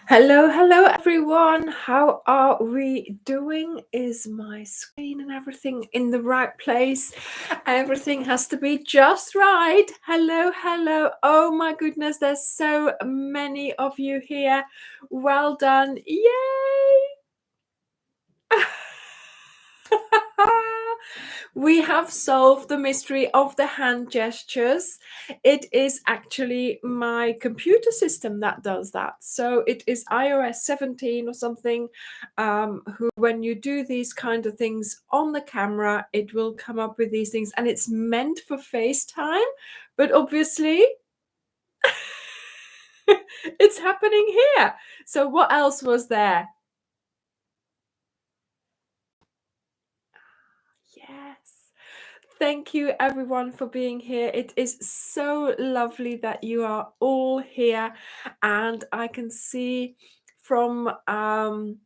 Hello, hello everyone. How are we doing? Is my screen and everything in the right place? Everything has to be just right. Hello, hello. Oh my goodness, there's so many of you here. Well done. Yay! We have solved the mystery of the hand gestures. It is actually my computer system that does that. So it is iOS 17 or something, who, when you do these kind of things on the camera, it will come up with these things, and it's meant for FaceTime, but obviously it's happening here. So what else was there? Yes. Thank you everyone for being here. It is so lovely that you are all here, and I can see from that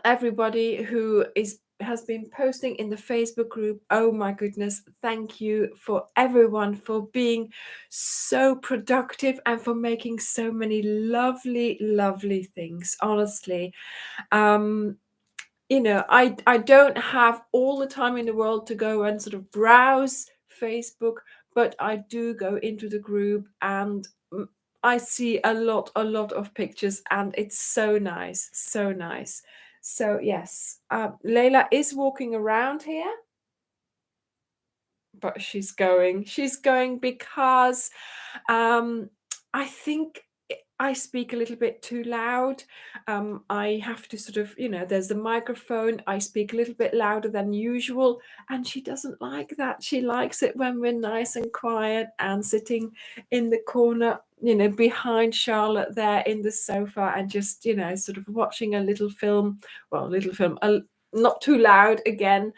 everybody who has been posting in the Facebook group. Oh my goodness, thank you for everyone for being so productive and for making so many lovely things, honestly. I don't have all the time in the world to go and sort of browse Facebook, but I do go into the group, and I see a lot of pictures, and it's so nice, so nice. So yes, Layla is walking around here, but she's going because I think I speak a little bit too loud. I have to sort of, there's the microphone. I speak a little bit louder than usual, and she doesn't like that. She likes it when we're nice and quiet and sitting in the corner, behind Charlotte there in the sofa, and just, sort of watching a little film. Well, a little film, not too loud again,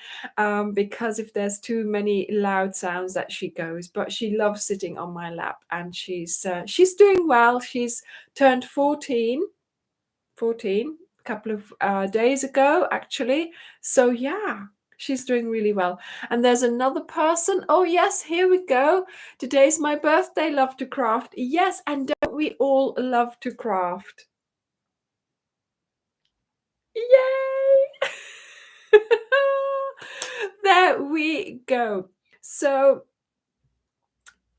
because if there's too many loud sounds that she goes. But she loves sitting on my lap, and she's doing well. She's turned 14 a couple of days ago, actually. So yeah, she's doing really well. And there's another person. Oh yes, here we go. Today's my birthday. Love to craft. Yes, and don't we all love to craft? Yay! There we go. So,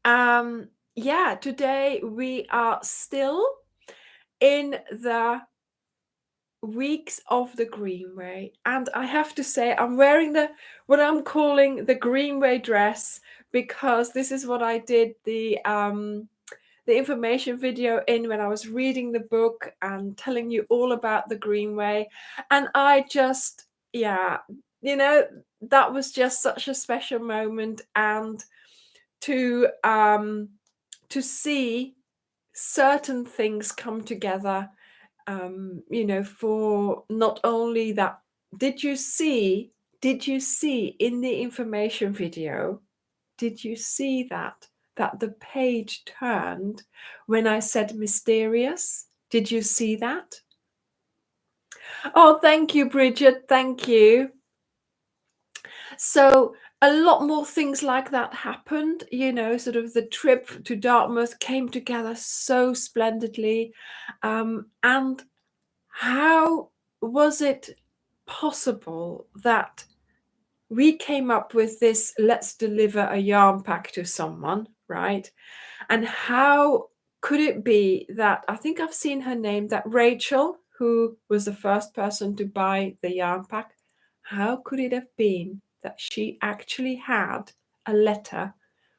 yeah, today we are still in the weeks of the Greenway, and I have to say I'm wearing what I'm calling the Greenway dress, because this is what I did the information video in when I was reading the book and telling you all about the Greenway. And I just, yeah, that was just such a special moment. And to see certain things come together, for not only that. Did you see in the information video, did you see that the page turned when I said mysterious? Did you see that? Oh, thank you, Bridget. Thank you. So a lot more things like that happened. Sort of the trip to Dartmouth came together so splendidly. And how was it possible that we came up with this, let's deliver a yarn pack to someone, right? And how could it be that, I think I've seen her name, that Rachel, who was the first person to buy the yarn pack, how could it have been that she actually had a letter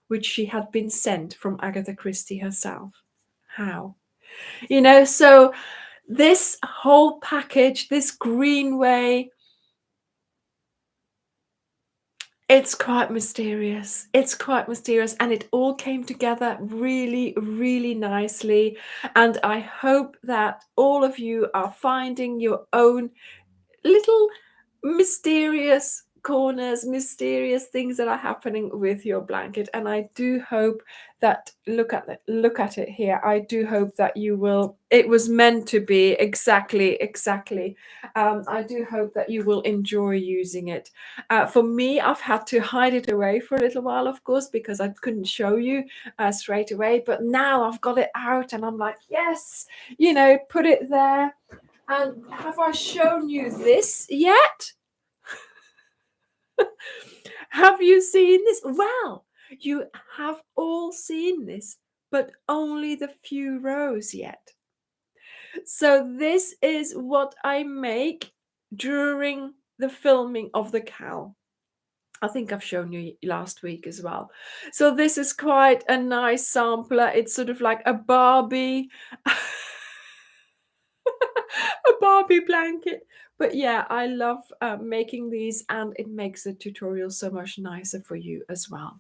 which she had been sent from Agatha Christie herself? How? So this whole package, this Greenway, it's quite mysterious. It's quite mysterious, and it all came together really nicely. And I hope that all of you are finding your own little mysterious corners, mysterious things that are happening with your blanket. And I do hope that, look at it here. I do hope that you will, it was meant to be exactly. I do hope that you will enjoy using it. For me, I've had to hide it away for a little while, of course, because I couldn't show you straight away. But now I've got it out and I'm like, yes, put it there. And have I shown you this yet? Have you seen this? Well, you have all seen this, but only the few rows yet. So this is what I make during the filming of the cow. I think I've shown you last week as well. So this is quite a nice sampler. It's sort of like a Barbie, a Barbie blanket. But yeah, I love making these, and it makes the tutorial so much nicer for you as well.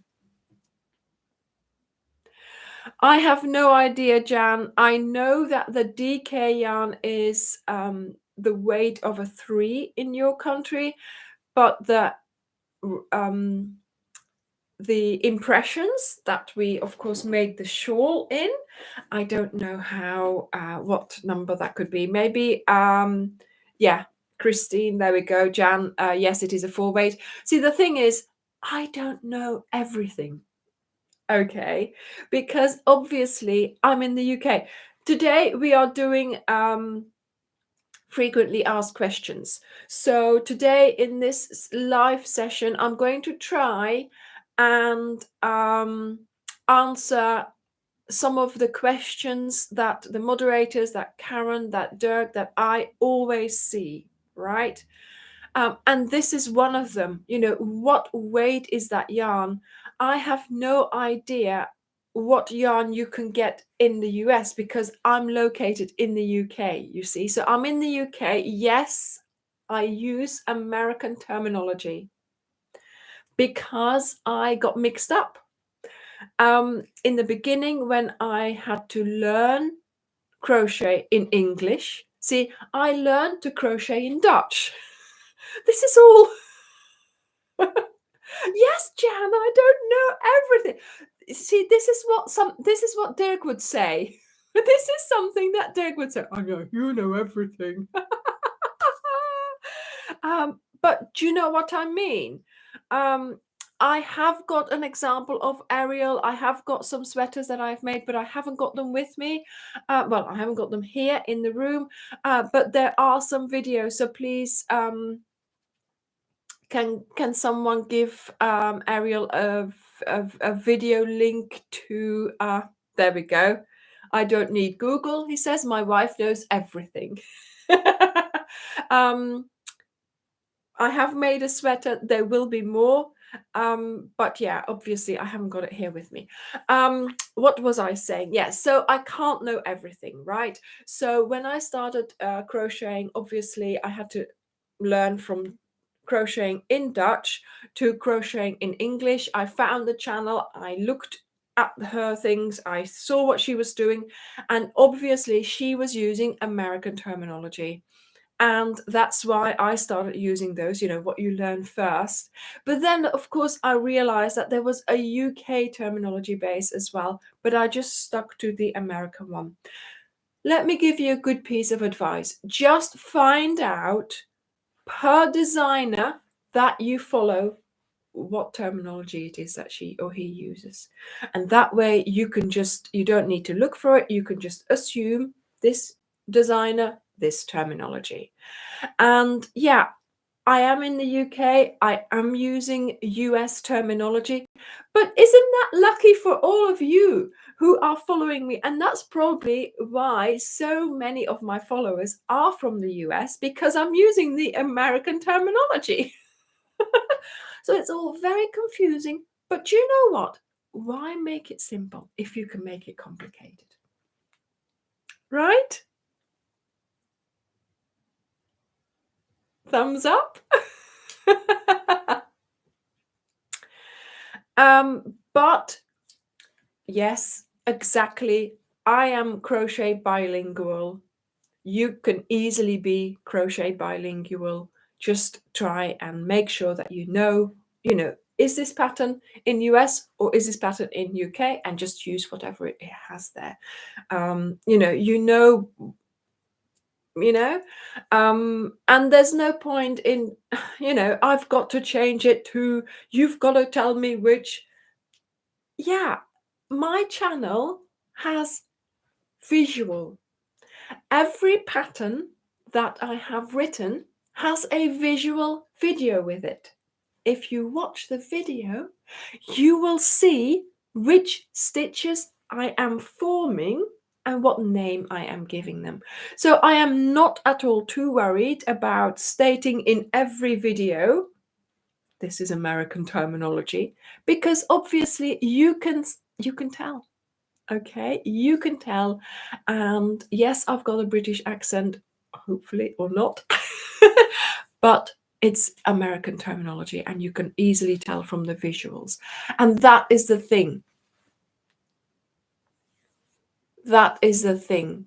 I have no idea, Jan. I know that the DK yarn is the weight of a 3 in your country, but the impressions that we, of course, made the shawl in, I don't know how, what number that could be. Maybe, yeah, Christine, there we go. Jan, yes, it is a 4 weight. See, the thing is, I don't know everything. Okay, because obviously I'm in the UK. Today we are doing frequently asked questions. So today in this live session, I'm going to try and answer some of the questions that the moderators, that Karen, that Dirk, that I always see, right? And this is one of them. What weight is that yarn? I have no idea what yarn you can get in the US because I'm located in the UK, you see. So I'm in the UK. Yes, I use American terminology because I got mixed up. In the beginning, when I had to learn crochet in English, see, I learned to crochet in Dutch. This is all. Yes, Jan, I don't know everything. See, this is what Dirk would say. This is something that Dirk would say. I know, you know everything. But do you know what I mean? I have got an example of Ariel. I have got some sweaters that I've made, but I haven't got them with me. Well, I haven't got them here in the room, but there are some videos. So please, can someone give Ariel a video link to? There we go. I don't need Google. He says my wife knows everything. I have made a sweater. There will be more. But yeah, obviously I haven't got it here with me. What was I saying? Yeah, so I can't know everything, right? So when I started crocheting, obviously I had to learn from crocheting in Dutch to crocheting in English. I found the channel, I looked at her things, I saw what she was doing, and obviously she was using American terminology. And that's why I started using those, what you learn first. But then, of course, I realized that there was a UK terminology base as well, but I just stuck to the American one. Let me give you a good piece of advice. Just find out per designer that you follow what terminology it is that she or he uses. And that way you don't need to look for it. You can just assume this designer, this terminology. And yeah, I am in the UK. I am using US terminology, but isn't that lucky for all of you who are following me? And that's probably why so many of my followers are from the US, because I'm using the American terminology. So it's all very confusing, but you know what? Why make it simple if you can make it complicated? Right? Thumbs up. But yes, exactly. I am crochet bilingual. You can easily be crochet bilingual. just try and make sure that is this pattern in US or is this pattern in UK, and just use whatever it has there. You know, and there's no point in, I've got to change it to, you've got to tell me which. Yeah, my channel has visual. Every pattern that I have written has a visual video with it. If you watch the video, you will see which stitches I am forming and what name I am giving them. So I am not at all too worried about stating in every video, this is American terminology, because obviously you can tell. Okay, you can tell. And yes, I've got a British accent, hopefully, or not. But it's American terminology, and you can easily tell from the visuals. And that is the thing. That is the thing.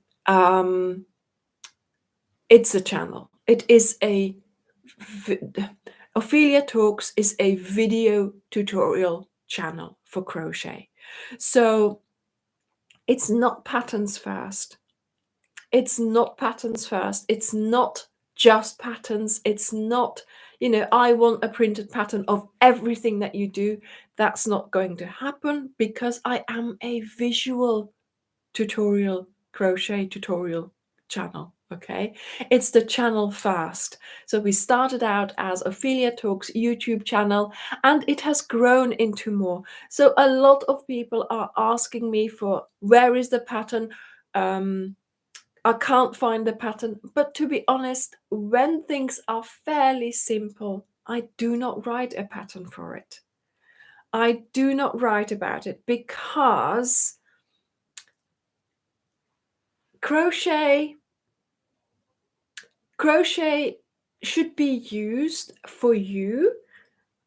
It's a channel. It is Ophelia Talks is a video tutorial channel for crochet. So it's not patterns first. It's not patterns first. It's not just patterns. It's not, I want a printed pattern of everything that you do. That's not going to happen, because I am a visual crochet tutorial channel. Okay, it's the channel first. So we started out as Ophelia Talks YouTube channel, and it has grown into more. So a lot of people are asking me for, where is the pattern? I can't find the pattern. But to be honest, when things are fairly simple, I do not write a pattern for it. I do not write about it, because crochet should be used for you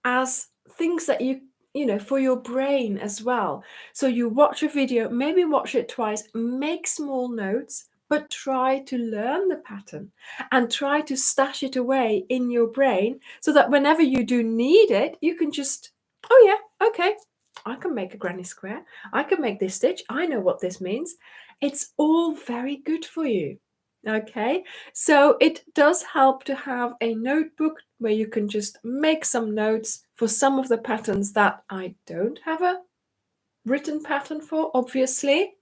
as things that for your brain as well. So you watch a video, maybe watch it twice, make small notes, but try to learn the pattern and try to stash it away in your brain, so that whenever you do need it, you can just, oh yeah, okay, I can make a granny square. I can make this stitch. I know what this means. It's all very good for you. Okay, so it does help to have a notebook where you can just make some notes for some of the patterns that I don't have a written pattern for, obviously,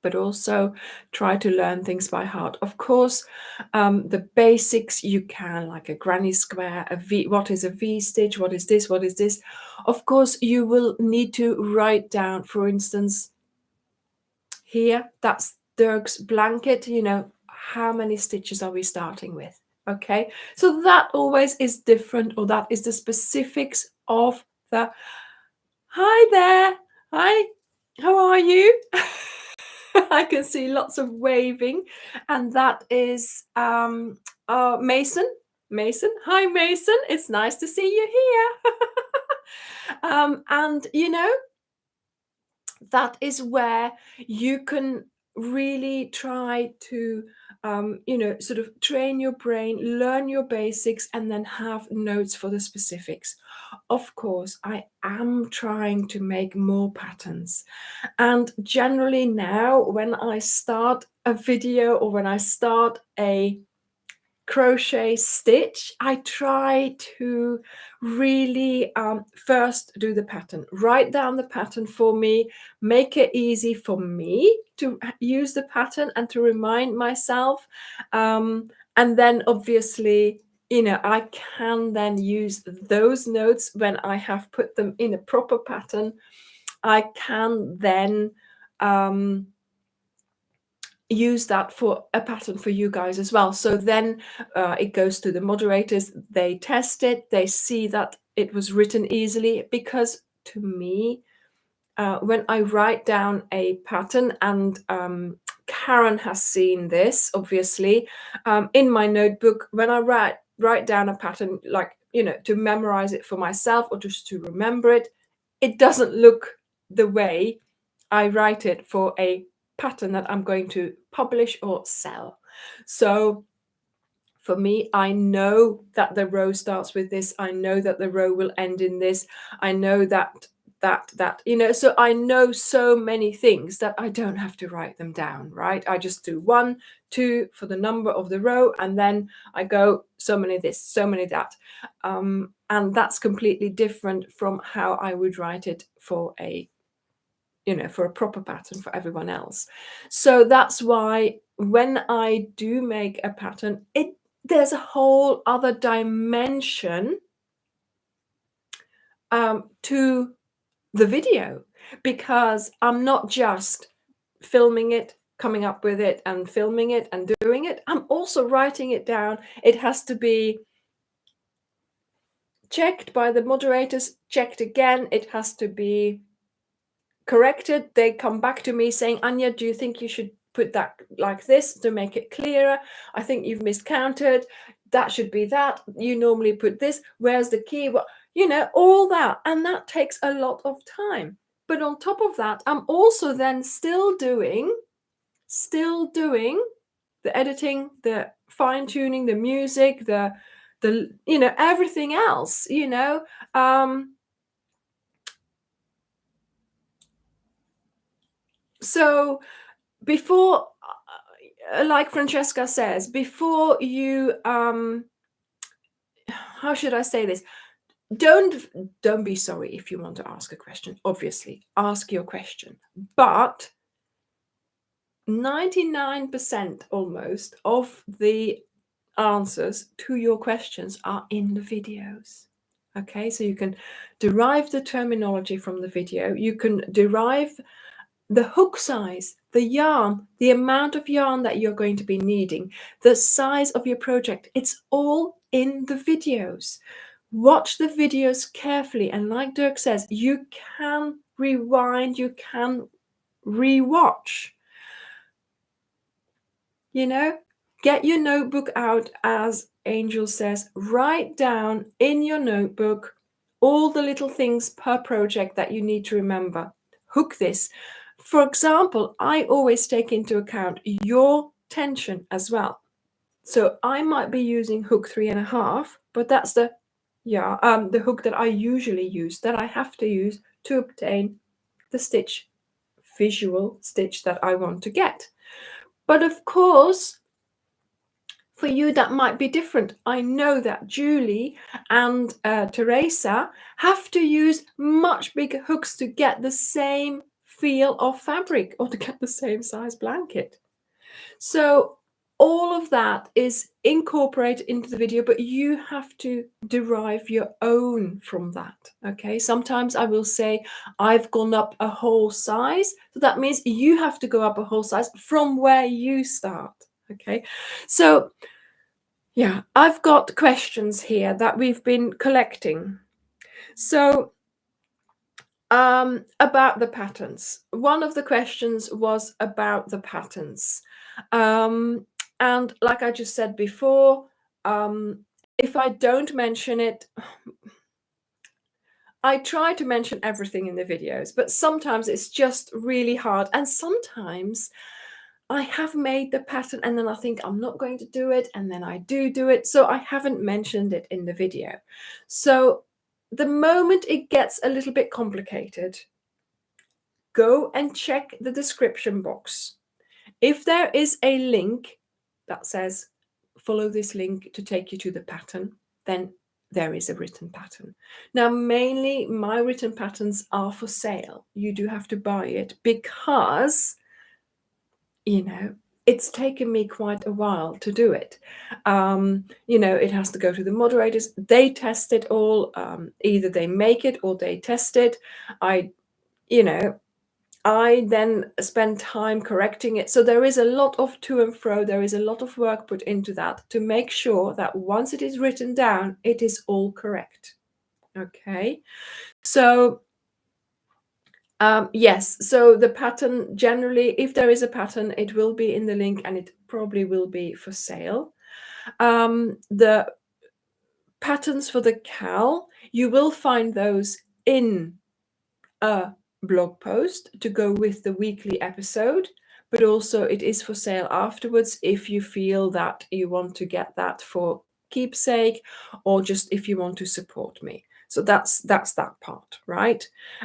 but also try to learn things by heart. Of course, the basics you can, like a granny square, a V. What is a V stitch? What is this? What is this? Of course, you will need to write down, for instance, here, that's Dirk's blanket, how many stitches are we starting with? Okay, so that always is different, or that is the specifics of the. Hi there. Hi, how are you? I can see lots of waving, and that is Mason. Mason, hi Mason, it's nice to see you here. And that is where you can really try to sort of train your brain, learn your basics, and then have notes for the specifics. Of course, I am trying to make more patterns, and generally now, when I start a video or when I start a crochet stitch, I try to really first do the pattern, write down the pattern for me, make it easy for me to use the pattern and to remind myself. And then obviously, I can then use those notes when I have put them in a proper pattern. I can then use that for a pattern for you guys as well. So then it goes to the moderators, they test it, they see that it was written easily, because to me, when I write down a pattern, and Karen has seen this, obviously, in my notebook, when I write down a pattern, like, to memorize it for myself or just to remember it, it doesn't look the way I write it for a pattern that I'm going to publish or sell. So For me, I know that the row starts with this. I know that the row will end in this. I know that, so I know so many things that I don't have to write them down, right? I just do 1, 2 for the number of the row, and then I go so many this, so many that. And that's completely different from how I would write it for a proper pattern for everyone else. So that's why when I do make a pattern, there's a whole other dimension to the video, because I'm not just filming it, coming up with it and filming it and doing it. I'm also writing it down. It has to be checked by the moderators, checked again. It has to be corrected. They come back to me saying, Anya, do you think you should put that like this to make it clearer? I think you've miscounted. That should be that. You normally put this. Where's the key? Well, all that. And that takes a lot of time. But on top of that, I'm also then still doing the editing, the fine tuning, the music, the everything else, so before, like Francesca says, before you how should I say this? Don't be sorry if you want to ask a question. Obviously, ask your question, but 99% almost of the answers to your questions are in the videos. Okay, so you can derive the terminology from the video. You can derive the hook size, the yarn, the amount of yarn that you're going to be needing, the size of your project. It's all in the videos. Watch the videos carefully. And like Dirk says, you can rewind, you can rewatch. Get your notebook out, as Angel says, write down in your notebook all the little things per project that you need to remember. Hook this. For example, I always take into account your tension as well. So I might be using hook 3.5, but that's the hook that I usually use, that I have to use to obtain the visual stitch that I want to get. But of course, for you, that might be different. I know that Julie and Teresa have to use much bigger hooks to get the same feel of fabric or to get the same size blanket. So all of that is incorporated into the video, but you have to derive your own from that. Okay, sometimes I will say I've gone up a whole size, so that means you have to go up a whole size from where you start. Okay, so yeah, I've got questions here that we've been collecting. So about the patterns. One of the questions was about the patterns. And like I just said before, if I don't mention it, I try to mention everything in the videos, but sometimes it's just really hard. And sometimes I have made the pattern and then I think I'm not going to do it, and then I do it. So I haven't mentioned it in the video. So the moment it gets a little bit complicated, go and check the description box. If there is a link that says, follow this link to take you to the pattern, then there is a written pattern. Now, mainly my written patterns are for sale. You do have to buy it because, it's taken me quite a while to do it. It has to go to the moderators. They test it all. Either they make it or they test it. I then spend time correcting it. So there is a lot of to and fro. There is a lot of work put into that to make sure that once it is written down, it is all correct. Okay. So yes, so the pattern, generally, if there is a pattern, it will be in the link and it probably will be for sale. The patterns for the cowl, you will find those in a blog post to go with the weekly episode, but also it is for sale afterwards if you feel that you want to get that for keepsake, or just if you want to support me. So that's that part, right?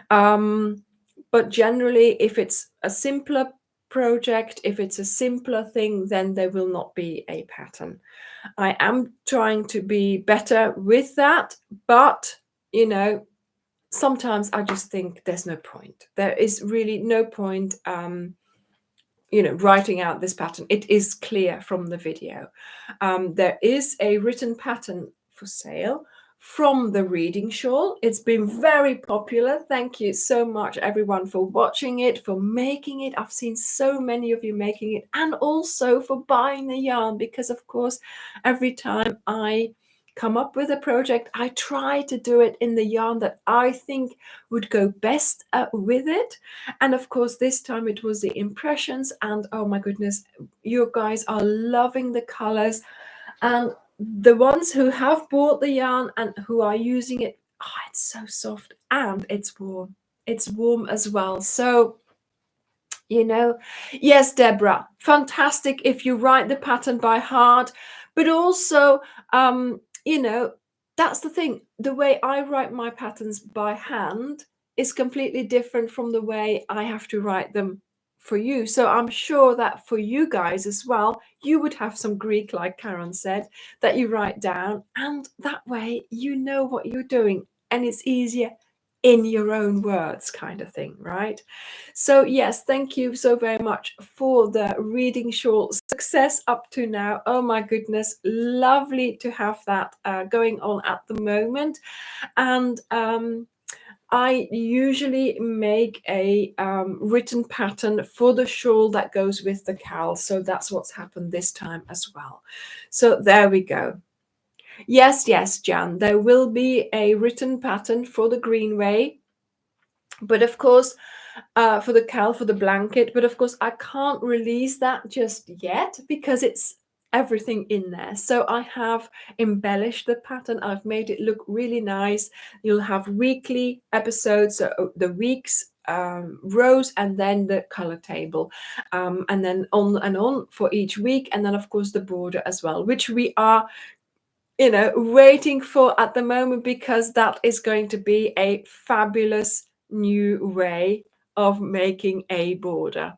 But generally, if it's a simpler project, if it's a simpler thing, then there will not be a pattern. I am trying to be better with that, but you know, sometimes I just think there's no point. There is really no point, writing out this pattern. It is clear from the video. There is a written pattern for sale from the reading shawl. It's been very popular. Thank you so much, everyone, for watching it, for making it. I've seen so many of you making it, and also for buying the yarn, because of course, every time I come up with a project, I try to do it in the yarn that I think would go best with it. And of course, this time it was the impressions, and oh my goodness, you guys are loving the colors. And the ones who have bought the yarn and who are using it, oh, it's so soft and it's warm. It's warm as well. So, yes, Deborah, fantastic if you write the pattern by heart, but also, you know, that's the thing. The way I write my patterns by hand is completely different from the way I have to write them for you. So I'm sure that for you guys as well, you would have some Greek, like Karen said, that you write down, and that way you know what you're doing, and it's easier in your own words, kind of thing, right? So yes, thank you so very much for the reading shawl success up to now. Oh my goodness, lovely to have that going on at the moment. And I usually make a written pattern for the shawl that goes with the cowl. So that's what's happened this time as well. So there we go. Yes, Jan, there will be a written pattern for the Greenway. But of course, for the cowl, for the blanket, but of course I can't release that just yet because it's everything in there. So I have embellished the pattern. I've made it look really nice. You'll have weekly episodes, so the weeks rows, and then the color table, and then on and on for each week, and then of course the border as well, which we are waiting for at the moment, because that is going to be a fabulous new way of making a border.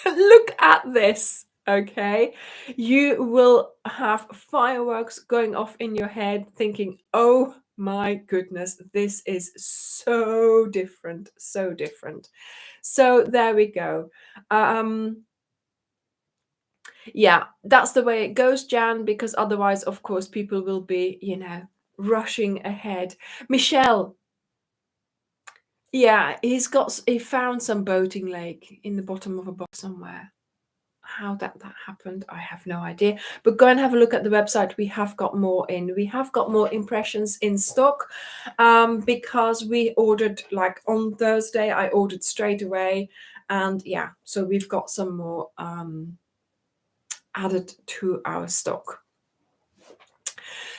Look at this, okay? You will have fireworks going off in your head thinking, oh my goodness, this is so different, so different. So there we go. Yeah, that's the way it goes, Jan, because otherwise, of course, people will be, rushing ahead. Michelle, yeah, he found some boating lake in the bottom of a box somewhere. How that happened, I have no idea. But go and have a look at the website. We have got more in. We have got more impressions in stock, because we ordered like on Thursday. I ordered straight away, and yeah, so we've got some more added to our stock.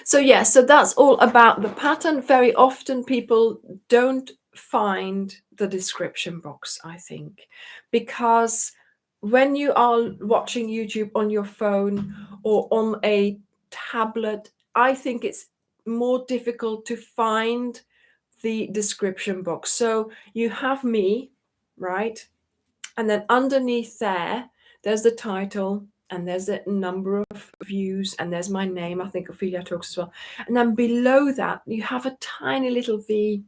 So yeah, so that's all about the pattern. Very often people don't find the description box, I think, because when you are watching YouTube on your phone or on a tablet, I think it's more difficult to find the description box. So you have me, right? And then underneath there's the title, and there's the number of views, and there's my name. I think Ophelia Talks as well. And then below that, you have a tiny little V,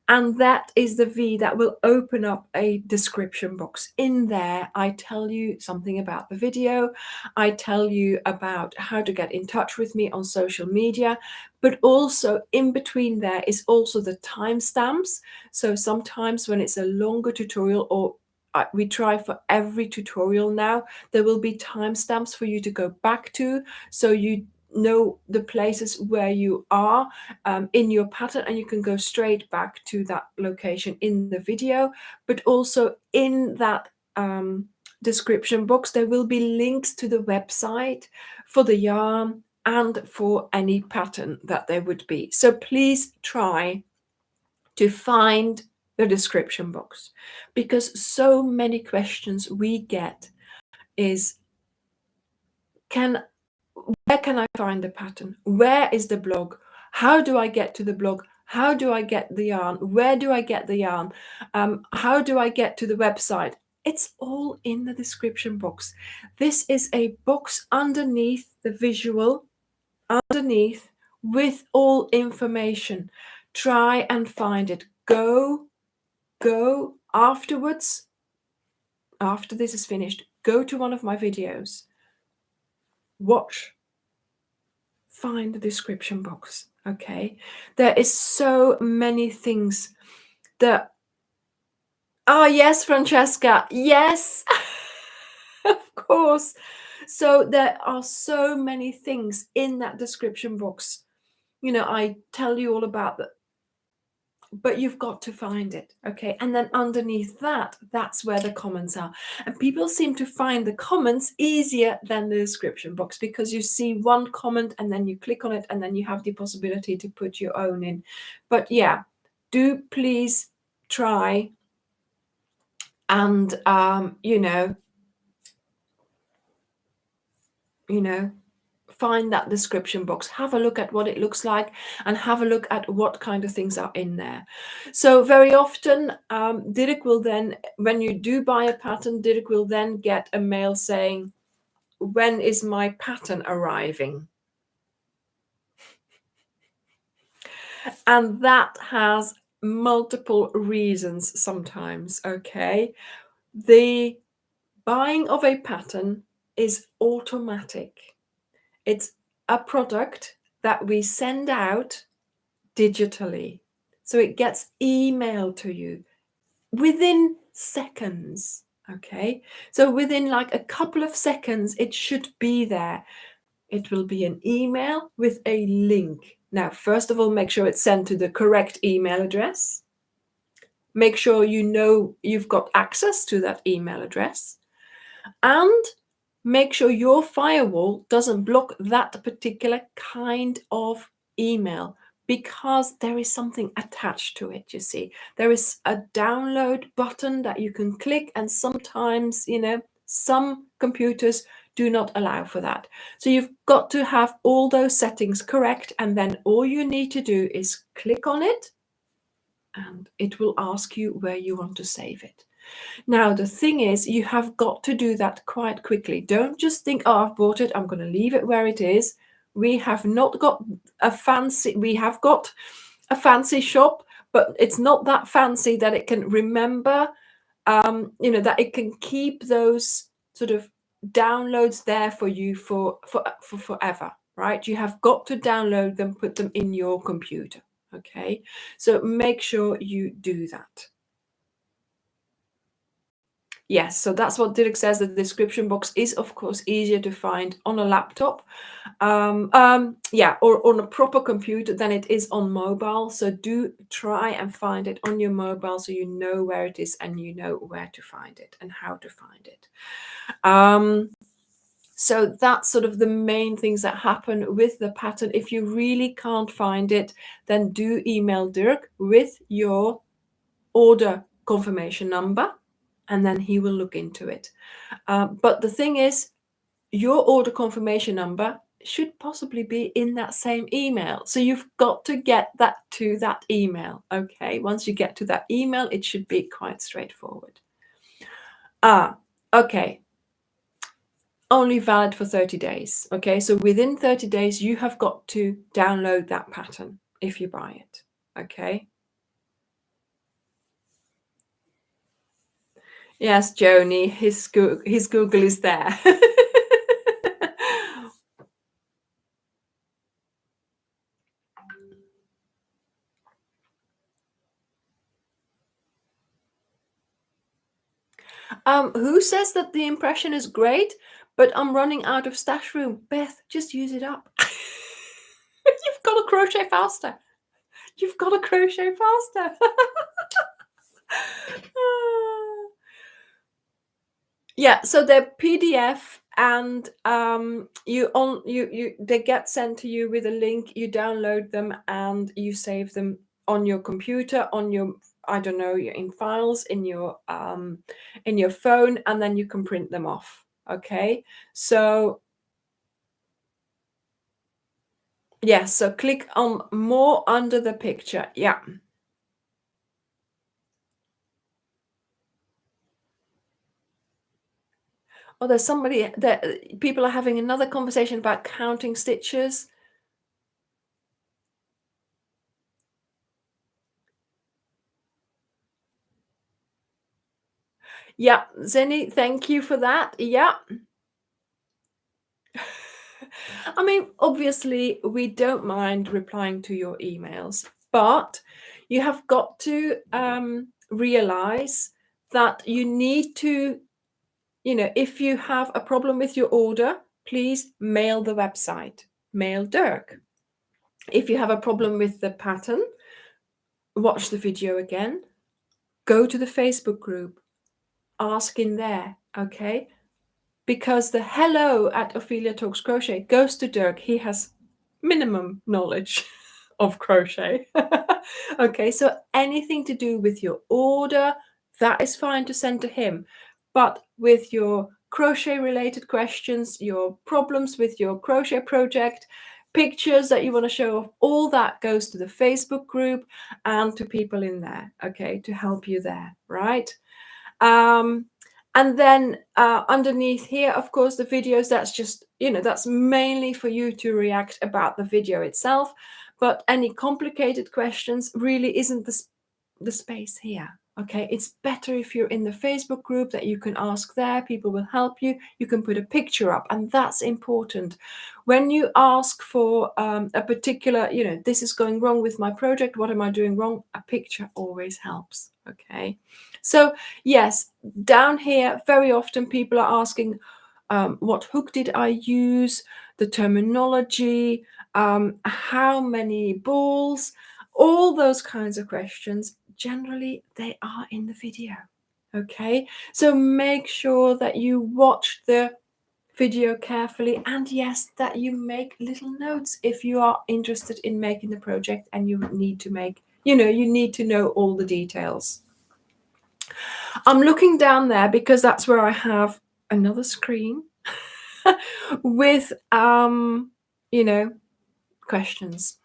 and that is the V that will open up a description box. In there, I tell you something about the video. I tell you about how to get in touch with me on social media, but also in between there is also the timestamps. So sometimes when it's a longer tutorial, or we try for every tutorial now, there will be timestamps for you to go back to, so you know the places where you are in your pattern, and you can go straight back to that location in the video. But also in that description box, there will be links to the website for the yarn and for any pattern that there would be. So please try to find the description box, because so many questions we get is, where can I find the pattern? Where is the blog? How do I get to the blog? How do I get the yarn? Where do I get the yarn? How do I get to the website? It's all in the description box. This is a box underneath the visual, underneath, with all information. Try and find it. Go afterwards, after this is finished, go to one of my videos, watch, find the description box. Okay, there is so many things that, oh yes, Francesca, yes. Of course. So there are so many things in that description box. I tell you all about that, but you've got to find it. Okay, and then underneath that, that's where the comments are. And people seem to find the comments easier than the description box, because you see one comment and then you click on it and then you have the possibility to put your own in. But yeah, do please try and find that description box, have a look at what it looks like, and have a look at what kind of things are in there. So very often, Dirk will then, when you do buy a pattern, Dirk will then get a mail saying, when is my pattern arriving? And that has multiple reasons sometimes. Okay, the buying of a pattern is automatic. It's a product that we send out digitally. So it gets emailed to you within seconds. Okay, so within like a couple of seconds, it should be there. It will be an email with a link. Now, first of all, make sure it's sent to the correct email address. Make sure you know you've got access to that email address. And make sure your firewall doesn't block that particular kind of email, because there is something attached to it. You see, there is a download button that you can click, and sometimes, some computers do not allow for that. So you've got to have all those settings correct, and then all you need to do is click on it, and it will ask you where you want to save it. Now, the thing is, you have got to do that quite quickly. Don't just think, oh, I've bought it, I'm going to leave it where it is. We have got a fancy shop, but it's not that fancy that it can remember, that it can keep those sort of downloads there for you for forever, right? You have got to download them, put them in your computer. Okay, so make sure you do that. Yes, so that's what Dirk says. The description box is, of course, easier to find on a laptop, or on a proper computer than it is on mobile. So do try and find it on your mobile, so you know where it is and you know where to find it and how to find it. So that's sort of the main things that happen with the pattern. If you really can't find it, then do email Dirk with your order confirmation number, and then he will look into it. But the thing is, your order confirmation number should possibly be in that same email. So you've got to get that to that email. Okay, once you get to that email, it should be quite straightforward. Okay. Only valid for 30 days. Okay, so within 30 days, you have got to download that pattern if you buy it. Okay. Yes, Joni, his Google is there. Who says that the impression is great, but I'm running out of stash room? Beth, just use it up. You've got to crochet faster. You've got to crochet faster. Yeah, so they're PDF, and they get sent to you with a link. You download them and you save them on your computer, on your I don't know, in files in your phone, and then you can print them off. Okay, so yes, so click on more under the picture. Yeah. Oh, there's somebody that people are having another conversation about counting stitches. Yeah, Zenny, thank you for that. Yeah. I mean, obviously, we don't mind replying to your emails, but you have got to realize that you need to, if you have a problem with your order, please mail the website, mail Dirk. If you have a problem with the pattern, watch the video again, go to the Facebook group, ask in there, okay? Because the hello at Ophelia Talks Crochet goes to Dirk. He has minimum knowledge of crochet. Okay, so anything to do with your order, that is fine to send to him. But with your crochet related questions, your problems with your crochet project, pictures that you want to show off, all that goes to the Facebook group and to people in there, okay, to help you there, right? And then underneath here, of course, the videos, that's just, that's mainly for you to react about the video itself. But any complicated questions really isn't the space here. Okay, it's better if you're in the Facebook group that you can ask there. People will help you. You can put a picture up, and that's important. When you ask for a particular, this is going wrong with my project, what am I doing wrong? A picture always helps. Okay, so yes, down here, very often people are asking, what hook did I use? The terminology, how many balls, all those kinds of questions. Generally, they are in the video. Okay, so make sure that you watch the video carefully, and yes, that you make little notes if you are interested in making the project and you need to make, you need to know all the details. I'm looking down there because that's where I have another screen with questions.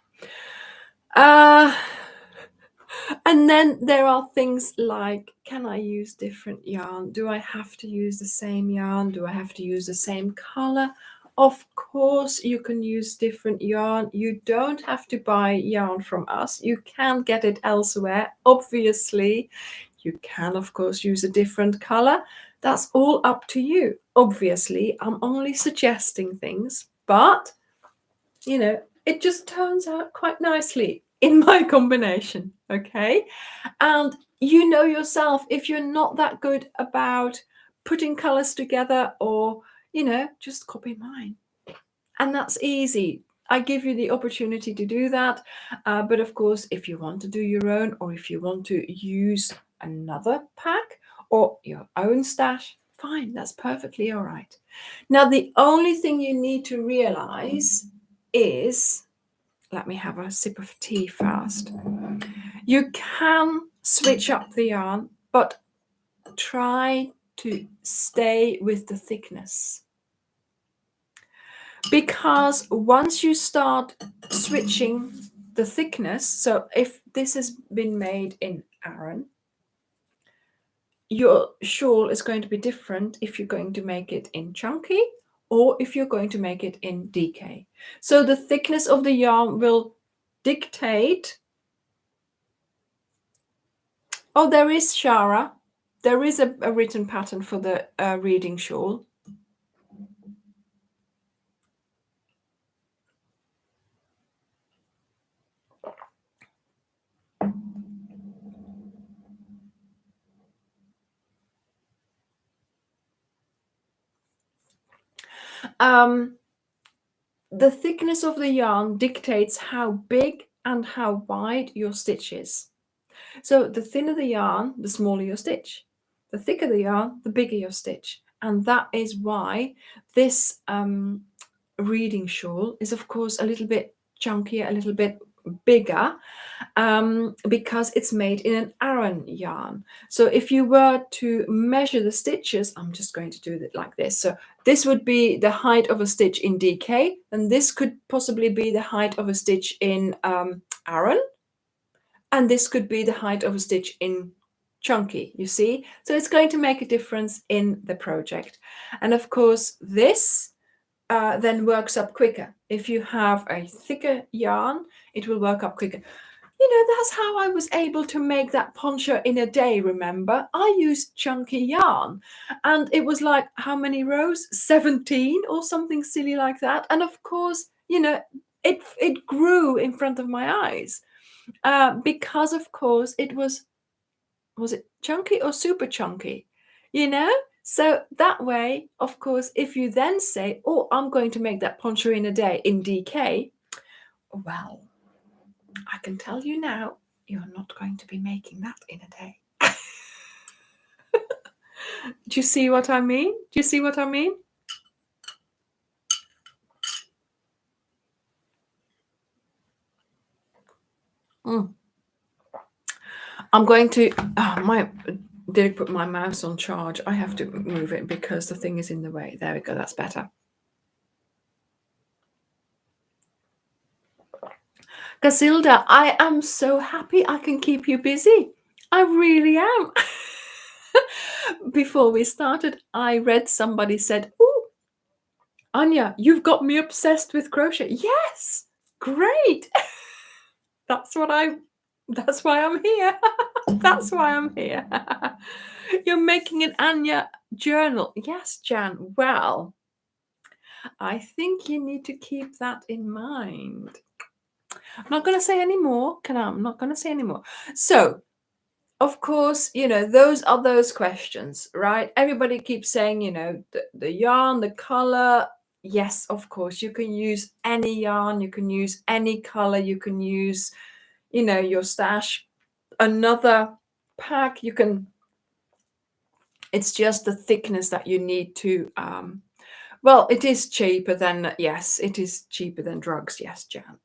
And then there are things like, can I use different yarn? Do I have to use the same yarn? Do I have to use the same color? Of course, you can use different yarn. You don't have to buy yarn from us. You can get it elsewhere. Obviously, you can, of course, use a different color. That's all up to you. Obviously, I'm only suggesting things, but, it just turns out quite nicely in my combination, okay? And you know yourself, if you're not that good about putting colors together, or, just copy mine. And that's easy. I give you the opportunity to do that. But of course, if you want to do your own, or if you want to use another pack or your own stash, fine, that's perfectly all right. Now, the only thing you need to realize is, let me have a sip of tea first. You can switch up the yarn, but try to stay with the thickness. Because once you start switching the thickness, so if this has been made in Aran, your shawl is going to be different if you're going to make it in chunky or if you're going to make it in DK. So the thickness of the yarn will dictate. Oh, there is Shara. There is a written pattern for the reading shawl. The thickness of the yarn dictates how big and how wide your stitch is. So the thinner the yarn, the smaller your stitch. The thicker the yarn, the bigger your stitch. And that is why this reading shawl is, of course, a little bit chunkier, a little bit bigger, because it's made in an Aran yarn. So if you were to measure the stitches, I'm just going to do it like this. So this would be the height of a stitch in DK, and this could possibly be the height of a stitch in Aran, and this could be the height of a stitch in chunky, you see? So it's going to make a difference in the project. And of course, this then works up quicker. If you have a thicker yarn, it will work up quicker. That's how I was able to make that poncho in a day, remember? I used chunky yarn, and it was like, how many rows? 17 or something silly like that. And of course, it grew in front of my eyes, because of course it was it chunky or super chunky? So that way, of course, if you then say, oh, I'm going to make that poncho in a day in DK, well, I can tell you now, you're not going to be making that in a day. Do you see what I mean? Do you see what I mean? I'm going to, did I put my mouse on charge? I have to move it because the thing is in the way. There we go, that's better. Casilda, I am so happy I can keep you busy. I really am. Before we started, I read somebody said, "Oh, Anya, you've got me obsessed with crochet." Yes, great. That's why I'm here. That's why I'm here. You're making an Anya journal. Yes, Jan. Well, I think you need to keep that in mind. I'm not going to say any more. I'm not going to say any more. So, of course, those are those questions, right? Everybody keeps saying, the yarn, the color. Yes, of course, you can use any yarn, you can use any color, you can use, your stash, another pack. It's just the thickness that you need to, well, it is cheaper than, yes, it is cheaper than drugs. Yes, Jan.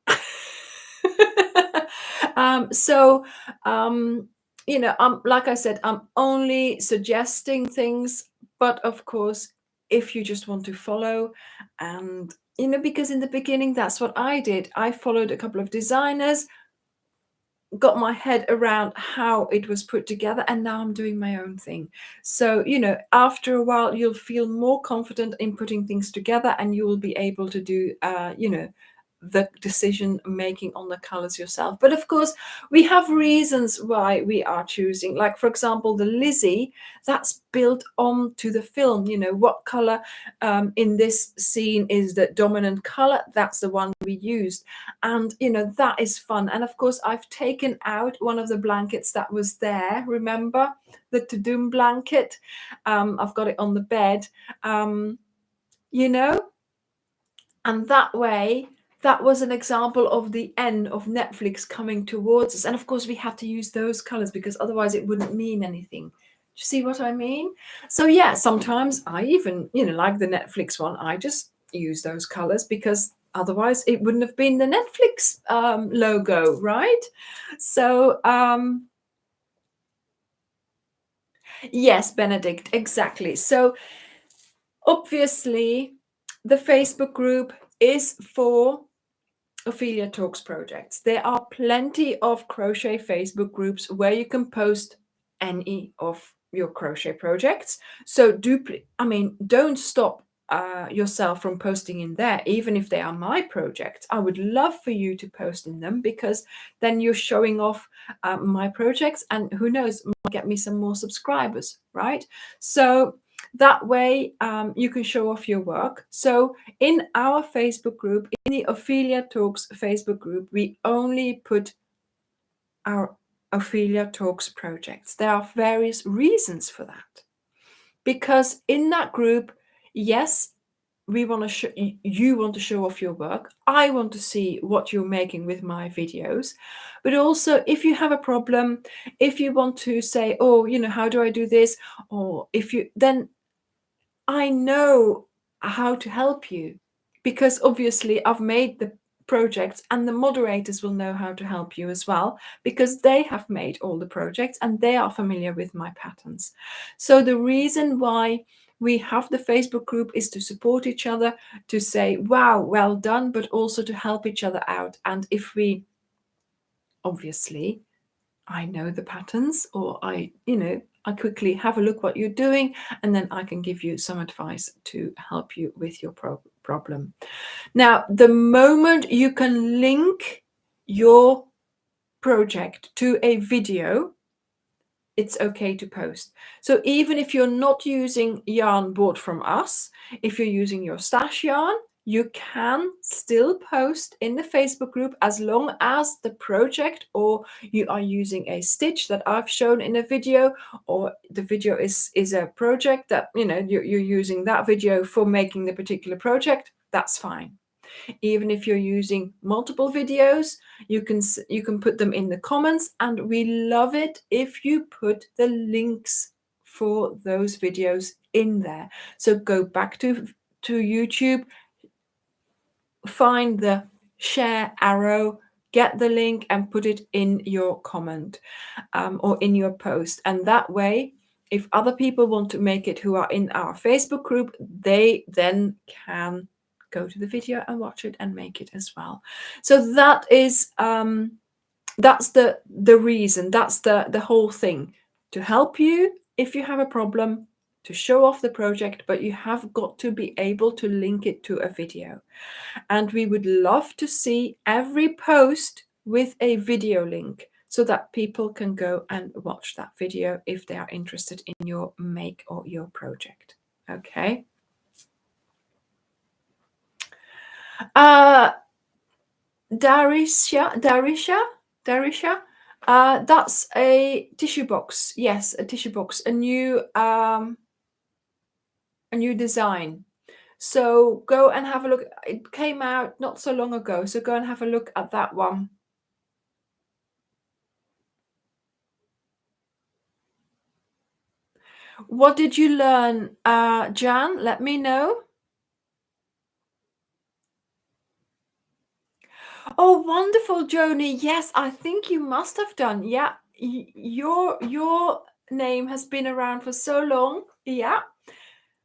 So, like I said, I'm only suggesting things, but of course, if you just want to follow, and because in the beginning, that's what I did. I followed a couple of designers, got my head around how it was put together, and now I'm doing my own thing. So after a while you'll feel more confident in putting things together, and you will be able to do the decision making on the colors yourself. But of course, we have reasons why we are choosing, like for example the Lizzie, that's built onto the film. What color in this scene is the dominant color, that's the one we used. And that is fun. And of course, I've taken out one of the blankets that was there, remember, the Tudum blanket. I've got it on the bed, and that way, that was an example of the end of Netflix coming towards us. And of course, we had to use those colors because otherwise it wouldn't mean anything. Do you see what I mean? So yeah, sometimes I even, like the Netflix one, I just use those colors because otherwise it wouldn't have been the Netflix logo, right? So yes, Benedict, exactly. So obviously the Facebook group is for Ophelia Talks projects. There are plenty of crochet Facebook groups where you can post any of your crochet projects. So don't stop yourself from posting in there, even if they are my projects. I would love for you to post in them because then you're showing off my projects, and who knows, might get me some more subscribers, right? So that way you can show off your work. So in our Facebook group, in the Ophelia Talks Facebook group, we only put our Ophelia Talks projects. There are various reasons for that. Because in that group, yes, we want to you want to show off your work. I want to see what you're making with my videos. But also, if you have a problem, if you want to say, oh, how do I do this? Or then I know how to help you, because obviously I've made projects, and the moderators will know how to help you as well, because they have made all the projects and they are familiar with my patterns. So the reason why we have the Facebook group is to support each other, to say, wow, well done, but also to help each other out. And if we, obviously, I know the patterns, or I quickly have a look what you're doing, and then I can give you some advice to help you with your problem. Now, the moment you can link your project to a video, it's okay to post. So even if you're not using yarn bought from us, if you're using your stash yarn, you can still post in the Facebook group, as long as the project, or you are using a stitch that I've shown in a video, or the video is a project that, you're using that video for making the particular project, that's fine. Even if you're using multiple videos, you can put them in the comments, and we love it if you put the links for those videos in there. So go back to YouTube, find the share arrow, get the link and put it in your comment, or in your post. And that way, if other people want to make it who are in our Facebook group, they then can go to the video and watch it and make it as well. So that is that's the reason, that's the whole thing, to help you if you have a problem, to show off the project, but you have got to be able to link it to a video. And we would love to see every post with a video link, so that people can go and watch that video if they are interested in your make or your project. Okay. Darisha, that's a tissue box. Yes, a tissue box, a new design. So go and have a look. It came out not so long ago, so go and have a look at that one. What did you learn, Jan? Let me know. Oh, wonderful, Joni. Yes, I think you must have done. Yeah, your name has been around for so long. Yeah,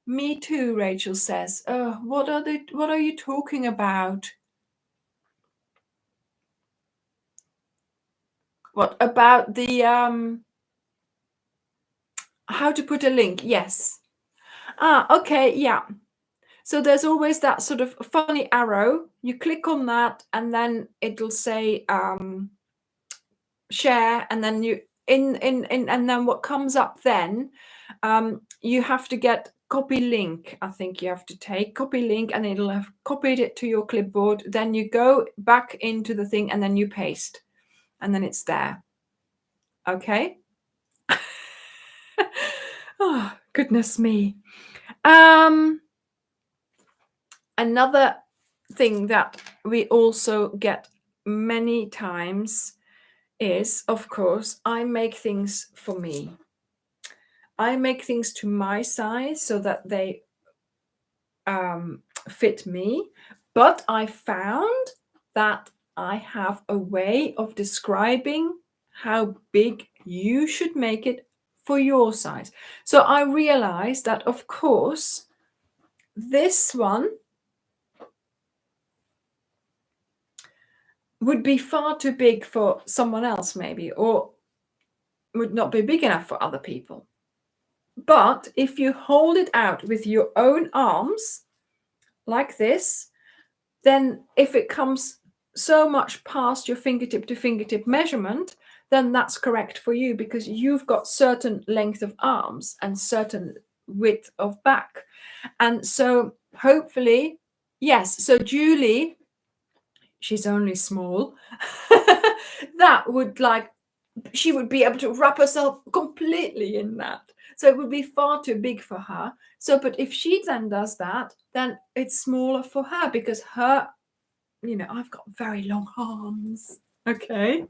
me too. Rachel says. What are you talking about? What about the how to put a link? Yes. Okay. Yeah. So there's always that sort of funny arrow. You click on that, and then it'll say share, and then you and then what comes up then, you have to get copy link. I think you have to take copy link, and it'll have copied it to your clipboard. Then you go back into the thing, and then you paste, and then it's there. Okay. Oh, goodness me. Another thing that we also get many times is, of course, I make things for me. I make things to my size so that they fit me. But I found that I have a way of describing how big you should make it for your size. So I realized that, of course, this one would be far too big for someone else, maybe, or would not be big enough for other people. But if you hold it out with your own arms like this, then if it comes so much past your fingertip to fingertip measurement, then that's correct for you, because you've got certain length of arms and certain width of back. And so hopefully, yes, so Julie, she's only small, that would she would be able to wrap herself completely in that. So it would be far too big for her. So, but if she then does that, then it's smaller for her, because her, I've got very long arms. Okay.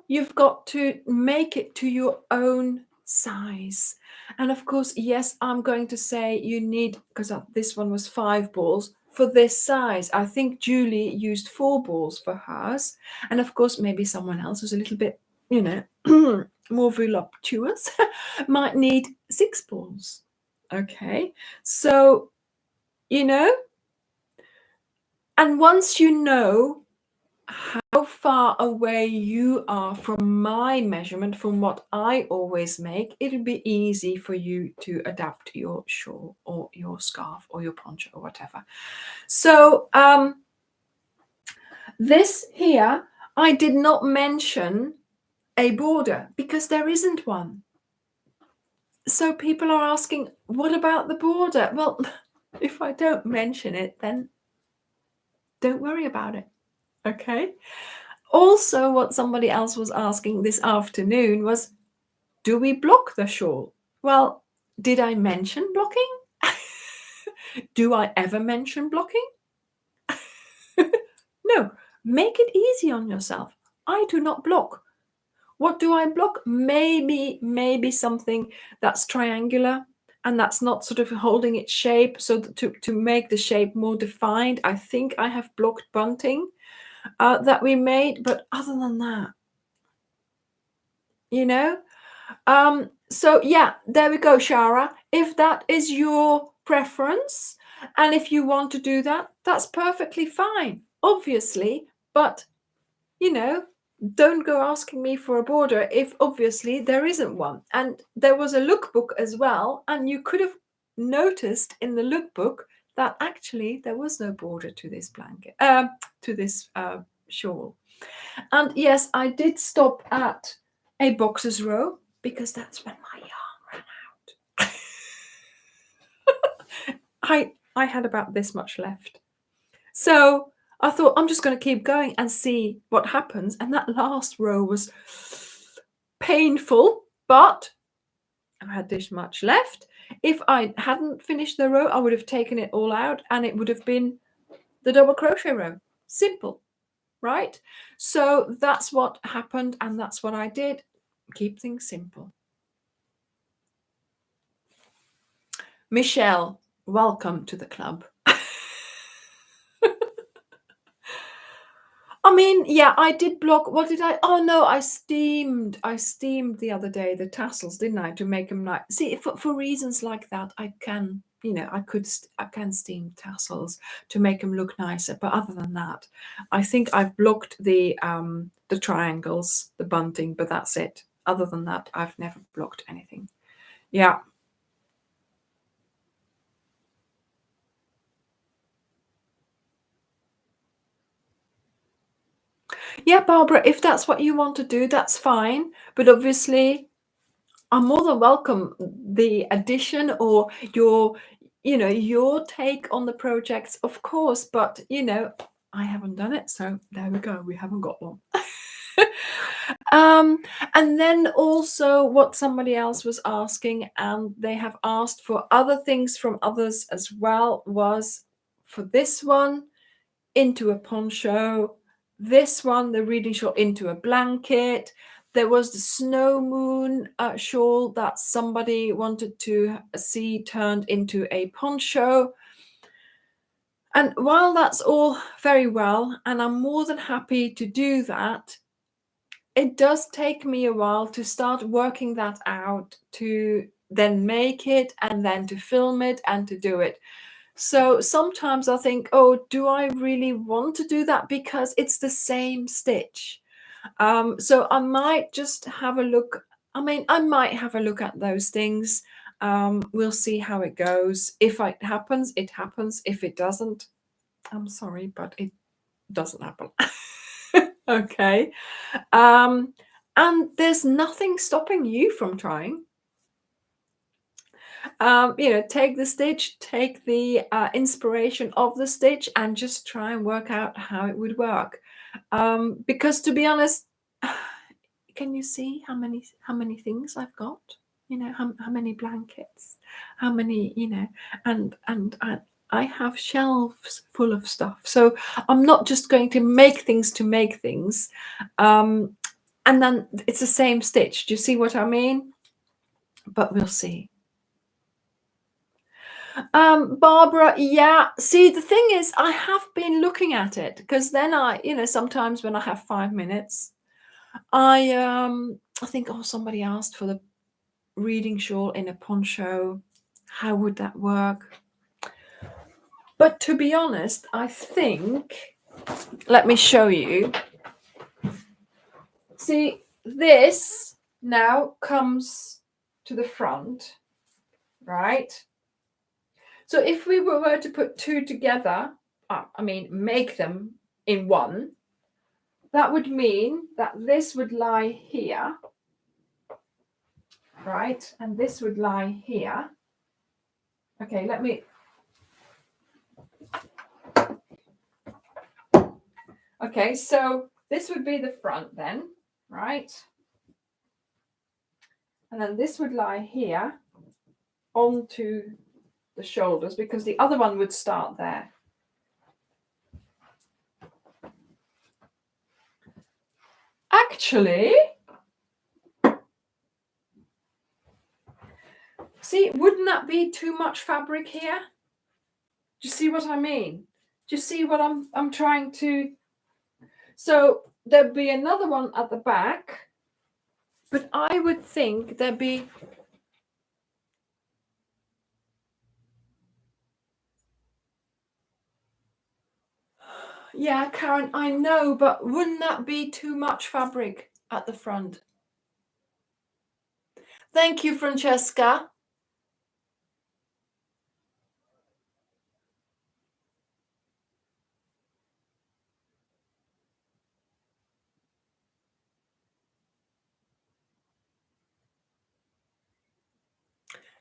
You've got to make it to your own size. And of course, yes, I'm going to say you need, because this one was 5 balls for this size. I think Julie used 4 balls for hers. And of course, maybe someone else who's a little bit, you know, more voluptuous might need 6 balls. Okay. So, you know, and once you know how far away you are from my measurement, from what I always make, it'll be easy for you to adapt your shawl or your scarf or your poncho or whatever. So this here, I did not mention a border because there isn't one. So people are asking, what about the border? Well, if I don't mention it, then don't worry about it. Okay. Also, what somebody else was asking this afternoon was, do we block the shawl? Well, did I mention blocking? Do I ever mention blocking? No, make it easy on yourself. I do not block. What do I block? Maybe something that's triangular and that's not sort of holding its shape, so to make the shape more defined. I think I have blocked bunting that we made, but other than that, you know. So yeah, there we go, Shara. If that is your preference, and if you want to do that, that's perfectly fine, obviously. But you know, don't go asking me for a border if obviously there isn't one. And there was a lookbook as well, and you could have noticed in the lookbook that actually there was no border to this blanket, to this shawl. And yes, I did stop at a boxer's row because that's when my yarn ran out. I had about this much left. So I thought I'm just going to keep going and see what happens. And that last row was painful, but I had this much left. If I hadn't finished the row, I would have taken it all out and it would have been the double crochet row. Simple, right? So that's what happened and that's what I did. Keep things simple. Michelle, welcome to the club. I mean, yeah, I did block. What did I? Oh no, I steamed. I steamed the other day the tassels, didn't I, to make them nice. See, for reasons like that, I can, you know, I can steam tassels to make them look nicer. But other than that, I think I've blocked the triangles, the bunting, but that's it. Other than that, I've never blocked anything. Yeah. Yeah, Barbara, if that's what you want to do, that's fine. But obviously, I'm more than welcome the addition or your, you know, your take on the projects, of course. But, you know, I haven't done it. So there we go. We haven't got one. And then also what somebody else was asking, and they have asked for other things from others as well, was for this one into a poncho, this one, the reading shawl, into a blanket. There was the snow moon shawl that somebody wanted to see turned into a poncho. And while that's all very well, and I'm more than happy to do that, it does take me a while to start working that out, to then make it and then to film it and to do it. So sometimes I think, oh, do I really want to do that? Because it's the same stitch. So I might just have a look. I mean, I might have a look at those things. We'll see how it goes. If it happens, it happens. If it doesn't, I'm sorry, but it doesn't happen. Okay. And there's nothing stopping you from trying. You know, take the stitch, take the inspiration of the stitch, and just try and work out how it would work. Because to be honest, can you see how many things I've got? You know, how many blankets, how many, you know, and I have shelves full of stuff. So I'm not just going to make things. And then it's the same stitch. Do you see what I mean? But we'll see. Barbara, yeah. See, the thing is, I have been looking at it because then sometimes when I have 5 minutes, I think, oh, somebody asked for the reading shawl in a poncho. How would that work? But to be honest, I think, let me show you. See, this now comes to the front, right? So if we were to put two together, make them in one, that would mean that this would lie here, right? And this would lie here. Okay, let me... Okay, so this would be the front then, right? And then this would lie here onto the shoulders because the other one would start there. Actually, see, wouldn't that be too much fabric here? Do you see what I mean? Do you see what I'm trying to... So there'd be another one at the back, but I would think there'd be... Yeah, Karen, I know, but wouldn't that be too much fabric at the front? Thank you, Francesca.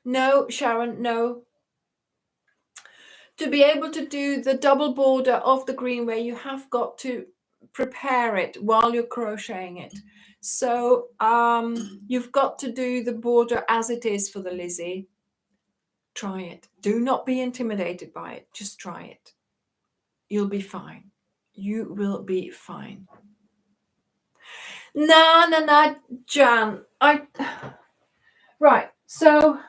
No, Sharon, no. To be able to do the double border of the Greenway, you have got to prepare it while you're crocheting it. So you've got to do the border as it is for the Lizzie. Try it. Do not be intimidated by it. Just try it. You'll be fine. You will be fine. No, Jan. Right. So,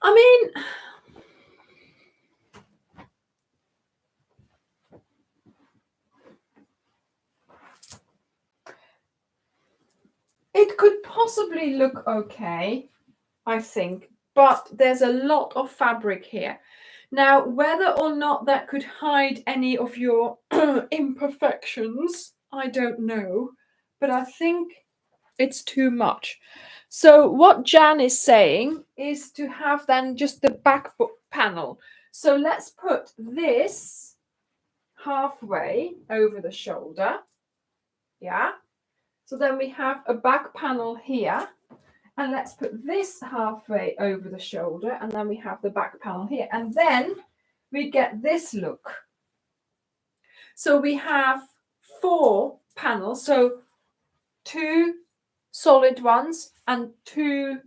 I mean, it could possibly look okay, I think, but there's a lot of fabric here. Now, whether or not that could hide any of your imperfections, I don't know, but I think it's too much. So what Jan is saying is to have then just the back panel. So let's put this halfway over the shoulder. Yeah. So then we have a back panel here. And let's put this halfway over the shoulder. And then we have the back panel here. And then we get this look. So we have 4 panels. So 2 solid ones and 2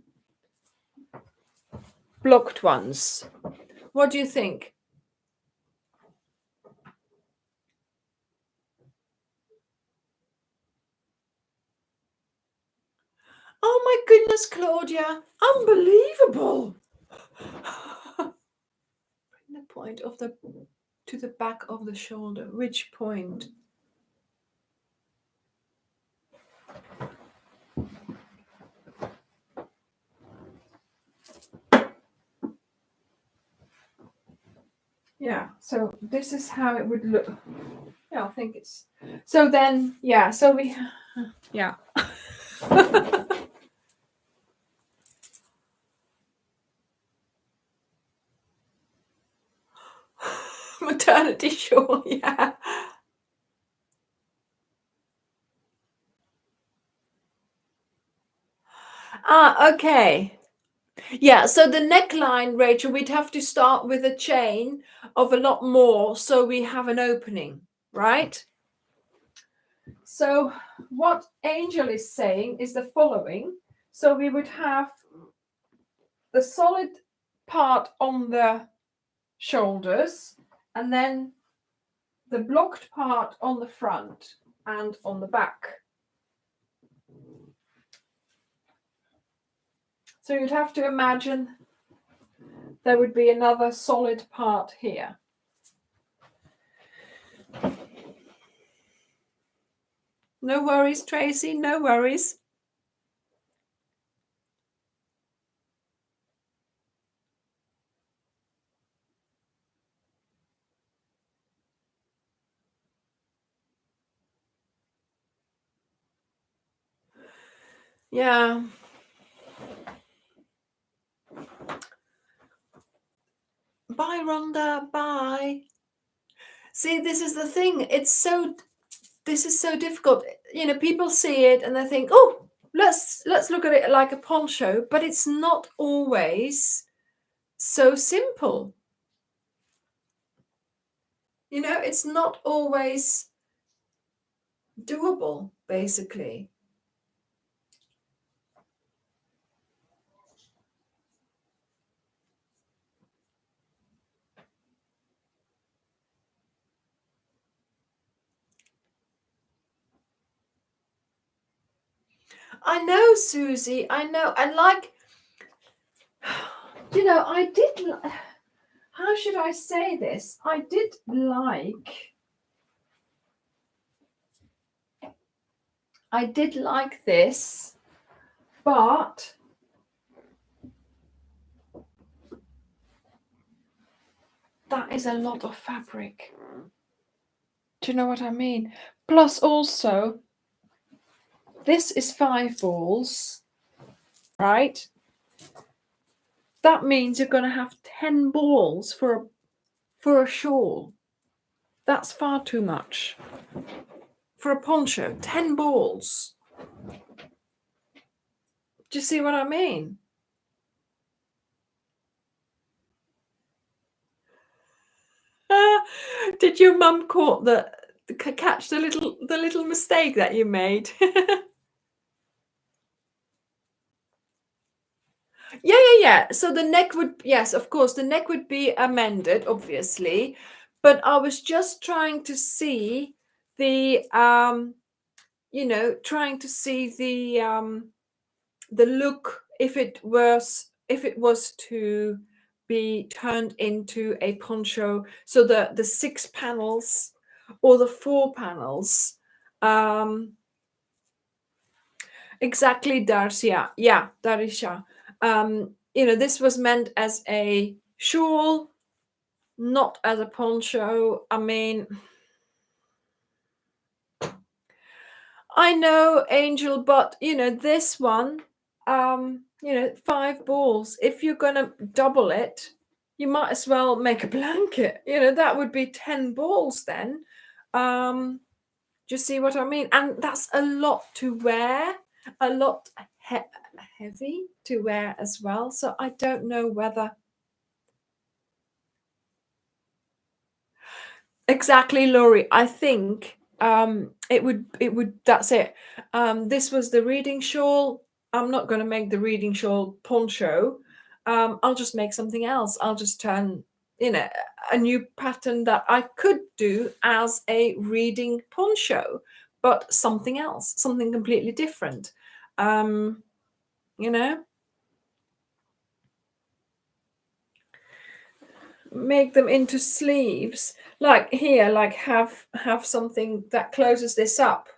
blocked ones. What do you think? Oh my goodness, Claudia, unbelievable. The point of the to the back of the shoulder. Which point? Yeah, so this is how it would look. Yeah, I think it's... So then, yeah, so we... Yeah. Maternity shawl, yeah. Okay. Yeah, so the neckline, Rachel, we'd have to start with a chain of a lot more so we have an opening, right? So what Angel is saying is the following. So we would have the solid part on the shoulders and then the blocked part on the front and on the back. So you'd have to imagine there would be another solid part here. No worries, Tracy, no worries. Yeah. Bye, Rhonda. Bye. See, this is the thing. This is so difficult. You know, people see it and they think, oh, let's look at it like a poncho, but it's not always so simple. You know, it's not always doable, basically. I know, Susie, I know. And like, you know, how should I say this? I did like this, but that is a lot of fabric. Do you know what I mean? Plus also, this is 5 balls, right? That means you're going to have 10 balls for a shawl. That's far too much. For a poncho, 10 balls. Do you see what I mean? Did your mum catch the little mistake that you made? Yeah. So the neck would, yes, of course, the neck would be amended, obviously. But I was just trying to see the the look if it was to be turned into a poncho. So the 6 panels or the 4 panels. Exactly, Darcia. Yeah, Darisha. You know, this was meant as a shawl, not as a poncho. I mean, I know, Angel, but you know, this one, you know, 5 balls. If you're gonna double it, you might as well make a blanket. You know, that would be 10 balls then. Do you see what I mean? And that's a lot to wear, a lot heavy to wear as well. So I don't know whether exactly, Laurie. I think it would that's it. This was the reading shawl. I'm not going to make the reading shawl poncho. I'll just make something else. I'll just turn, you know, a new pattern that I could do as a reading poncho, but something else, something completely different. You know, make them into sleeves, like here, like have something that closes this up.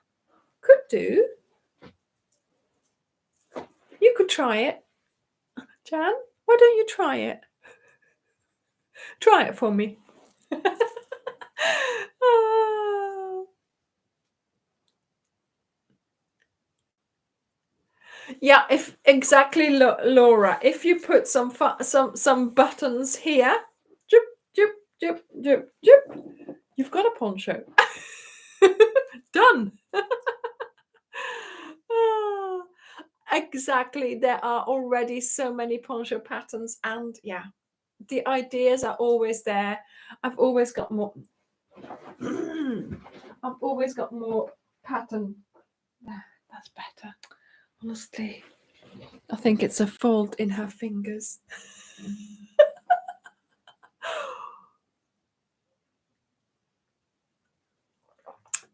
Could do. You could try it. Jan, why don't you try it? Try it for me. Ah. Yeah, if exactly, Laura. If you put some buttons here, jip, jip, jip, jip, jip, you've got a poncho. Done. Ah, exactly. There are already so many poncho patterns, and yeah, the ideas are always there. I've always got more. I've always got more pattern. That's better. Honestly, I think it's a fault in her fingers.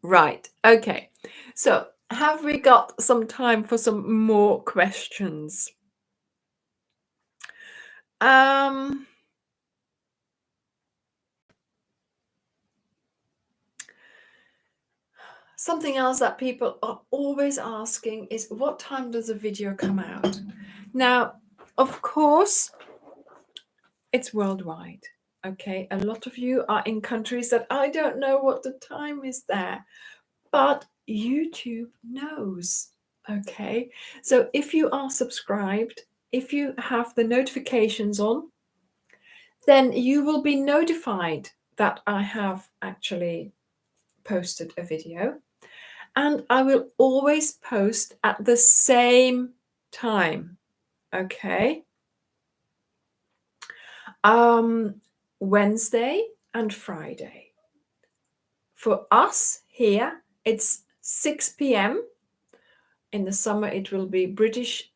Right. Okay. So, have we got some time for some more questions? something else that people are always asking is, what time does the video come out? Now, of course, it's worldwide. Okay, a lot of you are in countries that I don't know what the time is there, but YouTube knows. Okay, so if you are subscribed, if you have the notifications on, then you will be notified that I have actually posted a video, and I will always post at the same time. Okay. Wednesday and Friday. For us here, it's 6 p.m. In the summer, it will be British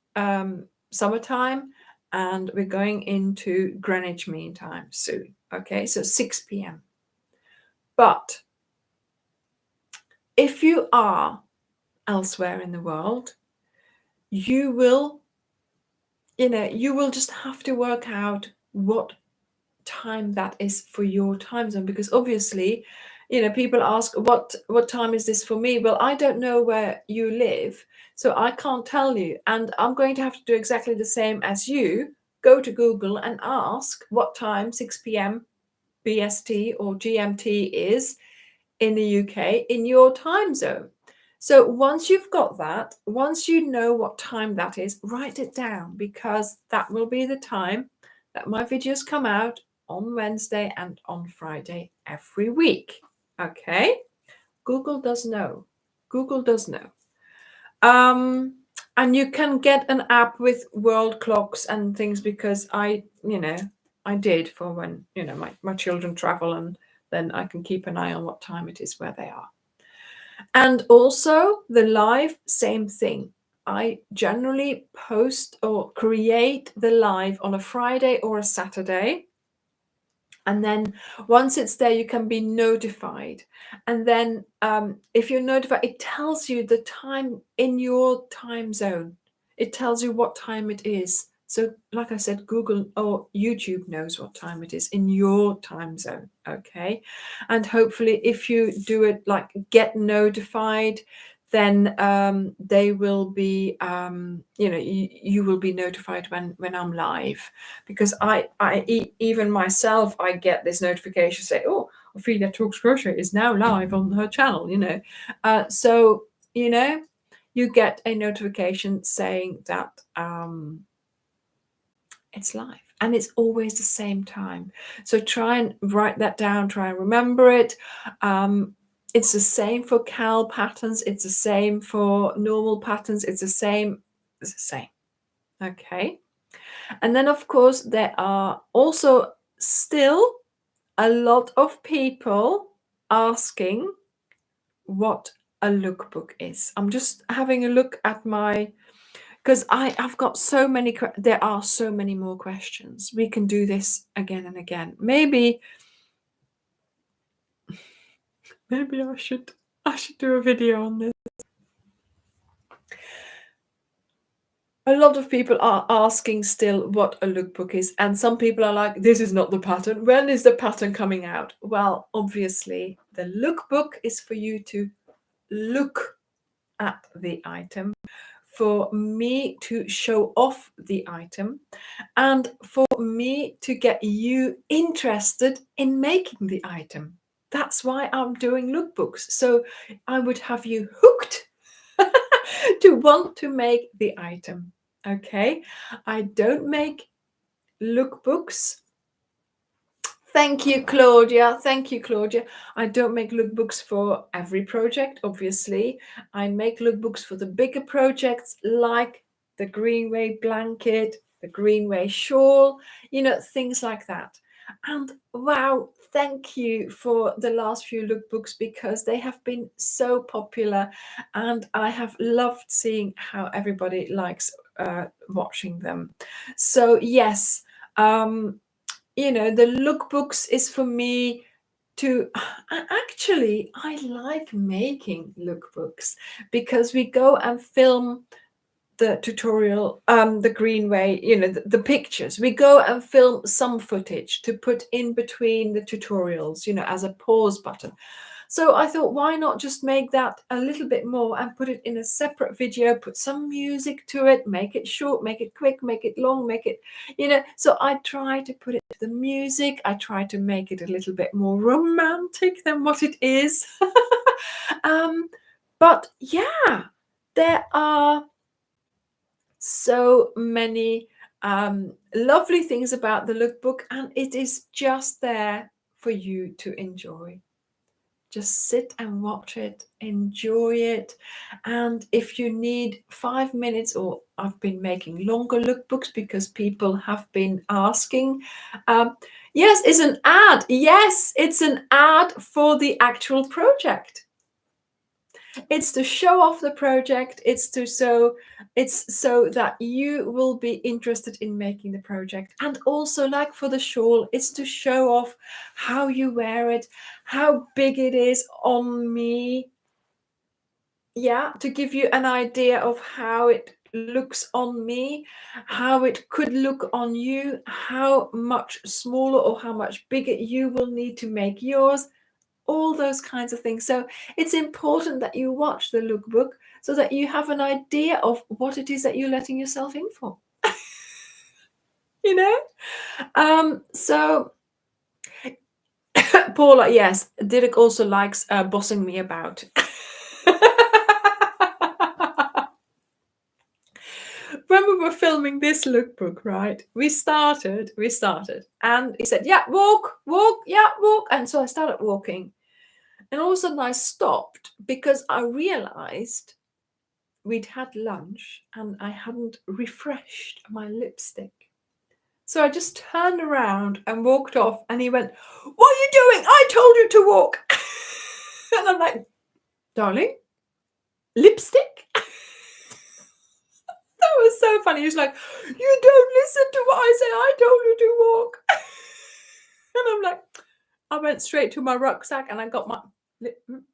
summertime, and we're going into Greenwich Mean Time soon. Okay, so 6 p.m. But if you are elsewhere in the world, you will just have to work out what time that is for your time zone, because obviously, people ask, what time is this for me? Well, I don't know where you live, so I can't tell you, and I'm going to have to do exactly the same as you. Go to Google and ask what time 6 p.m. BST or GMT is in the UK in your time zone. So once you've got that, once you know what time that is, write it down, because that will be the time that my videos come out on Wednesday and on Friday every week. Okay? Google does know. Google does know. And you can get an app with world clocks and things, because I did for when, my children travel, and then I can keep an eye on what time it is where they are. And also the live, same thing. I generally post or create the live on a Friday or a Saturday. And then once it's there, you can be notified. And then if you're notified, it tells you the time in your time zone. It tells you what time it is. So like I said, Google or YouTube knows what time it is in your time zone. Okay. And hopefully if you do it like get notified, then they will be, you will be notified when I'm live, because even myself, I get this notification say, oh, Ophelia Talks Crochet is now live on her channel, so you get a notification saying that it's live, and it's always the same time. So try and write that down, try and remember it. It's the same for cal patterns, it's the same for normal patterns, it's the same. Okay. And then of course there are also still a lot of people asking what a lookbook is. I'm just having a look at because I've got so many, there are so many more questions. We can do this again and again. Maybe I should do a video on this. A lot of people are asking still what a lookbook is, and some people are like, this is not the pattern. When is the pattern coming out? Well, obviously the lookbook is for you to look at the item, for me to show off the item, and for me to get you interested in making the item. That's why I'm doing lookbooks. So I would have you hooked to want to make the item. Okay, I don't make lookbooks. Thank you, Claudia. Thank you, Claudia. I don't make lookbooks for every project, obviously. I make lookbooks for the bigger projects, like the Greenway blanket, the Greenway shawl, things like that. And wow, thank you for the last few lookbooks, because they have been so popular, and I have loved seeing how everybody likes watching them. So yes, the lookbooks is for me to actually, I like making lookbooks, because we go and film the tutorial, the Greenway, the pictures. We go and film some footage to put in between the tutorials, as a pause button. So I thought, why not just make that a little bit more and put it in a separate video, put some music to it, make it short, make it quick, make it long, make it, so I try to put it to the music. I try to make it a little bit more romantic than what it is. But yeah, there are so many lovely things about the lookbook, and it is just there for you to enjoy. Just sit and watch it, enjoy it. And if you need 5 minutes, or I've been making longer lookbooks because people have been asking. Yes, it's an ad. Yes, it's an ad for the actual project. It's to show off the project. It's so that you will be interested in making the project. And also, like for the shawl, it's to show off how you wear it, how big it is on me. Yeah, to give you an idea of how it looks on me, how it could look on you, how much smaller or how much bigger you will need to make yours. All those kinds of things. So it's important that you watch the lookbook so that you have an idea of what it is that you're letting yourself in for. So Paula, yes, Dirk also likes bossing me about. When we were filming this lookbook, right, we started, and he said, yeah, walk, yeah, walk. And so I started walking. And all of a sudden I stopped because I realized we'd had lunch and I hadn't refreshed my lipstick. So I just turned around and walked off, and he went, what are you doing? I told you to walk. And I'm like, darling, lipstick? That was so funny. He was like, you don't listen to what I say. I told you to walk. And I'm like, I went straight to my rucksack and I got my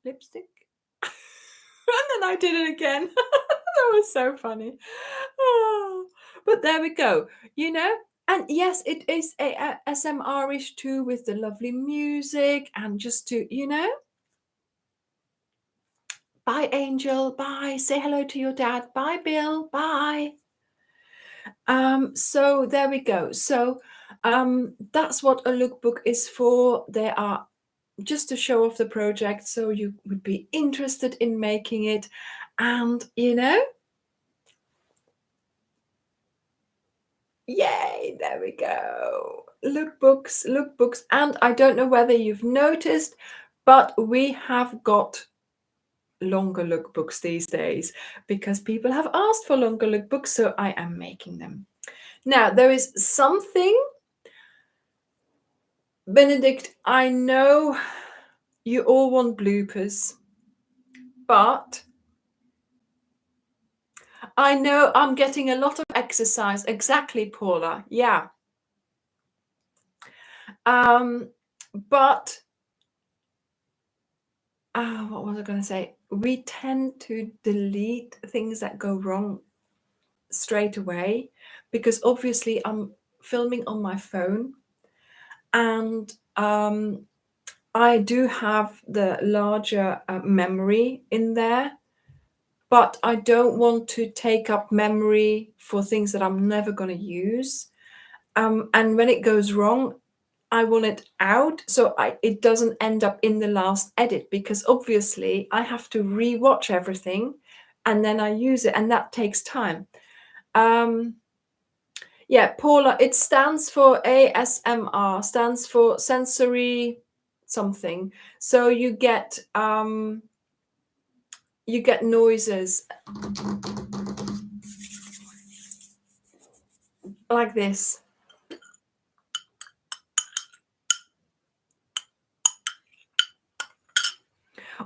lipstick. And then I did it again. That was so funny. Oh, but there we go, And yes, it is a SMR-ish too, with the lovely music and just to, bye, Angel. Bye. Say hello to your dad. Bye, Bill. Bye. So there we go. So that's what a lookbook is for. They are just to show off the project, so you would be interested in making it. And yay, there we go. Lookbooks. And I don't know whether you've noticed, but we have got longer lookbooks these days because people have asked for longer lookbooks, so I am making them. Now, there is something, Benedict, I know you all want bloopers, but I know I'm getting a lot of exercise. Exactly, Paula. Yeah. But what was I going to say? We tend to delete things that go wrong straight away because obviously I'm filming on my phone, and I do have the larger memory in there, but I don't want to take up memory for things that I'm never going to use. And when it goes wrong, I want it out so it doesn't end up in the last edit, because obviously I have to re-watch everything and then I use it, and that takes time. Yeah, Paula, it stands for ASMR, stands for sensory something. So you get noises like this.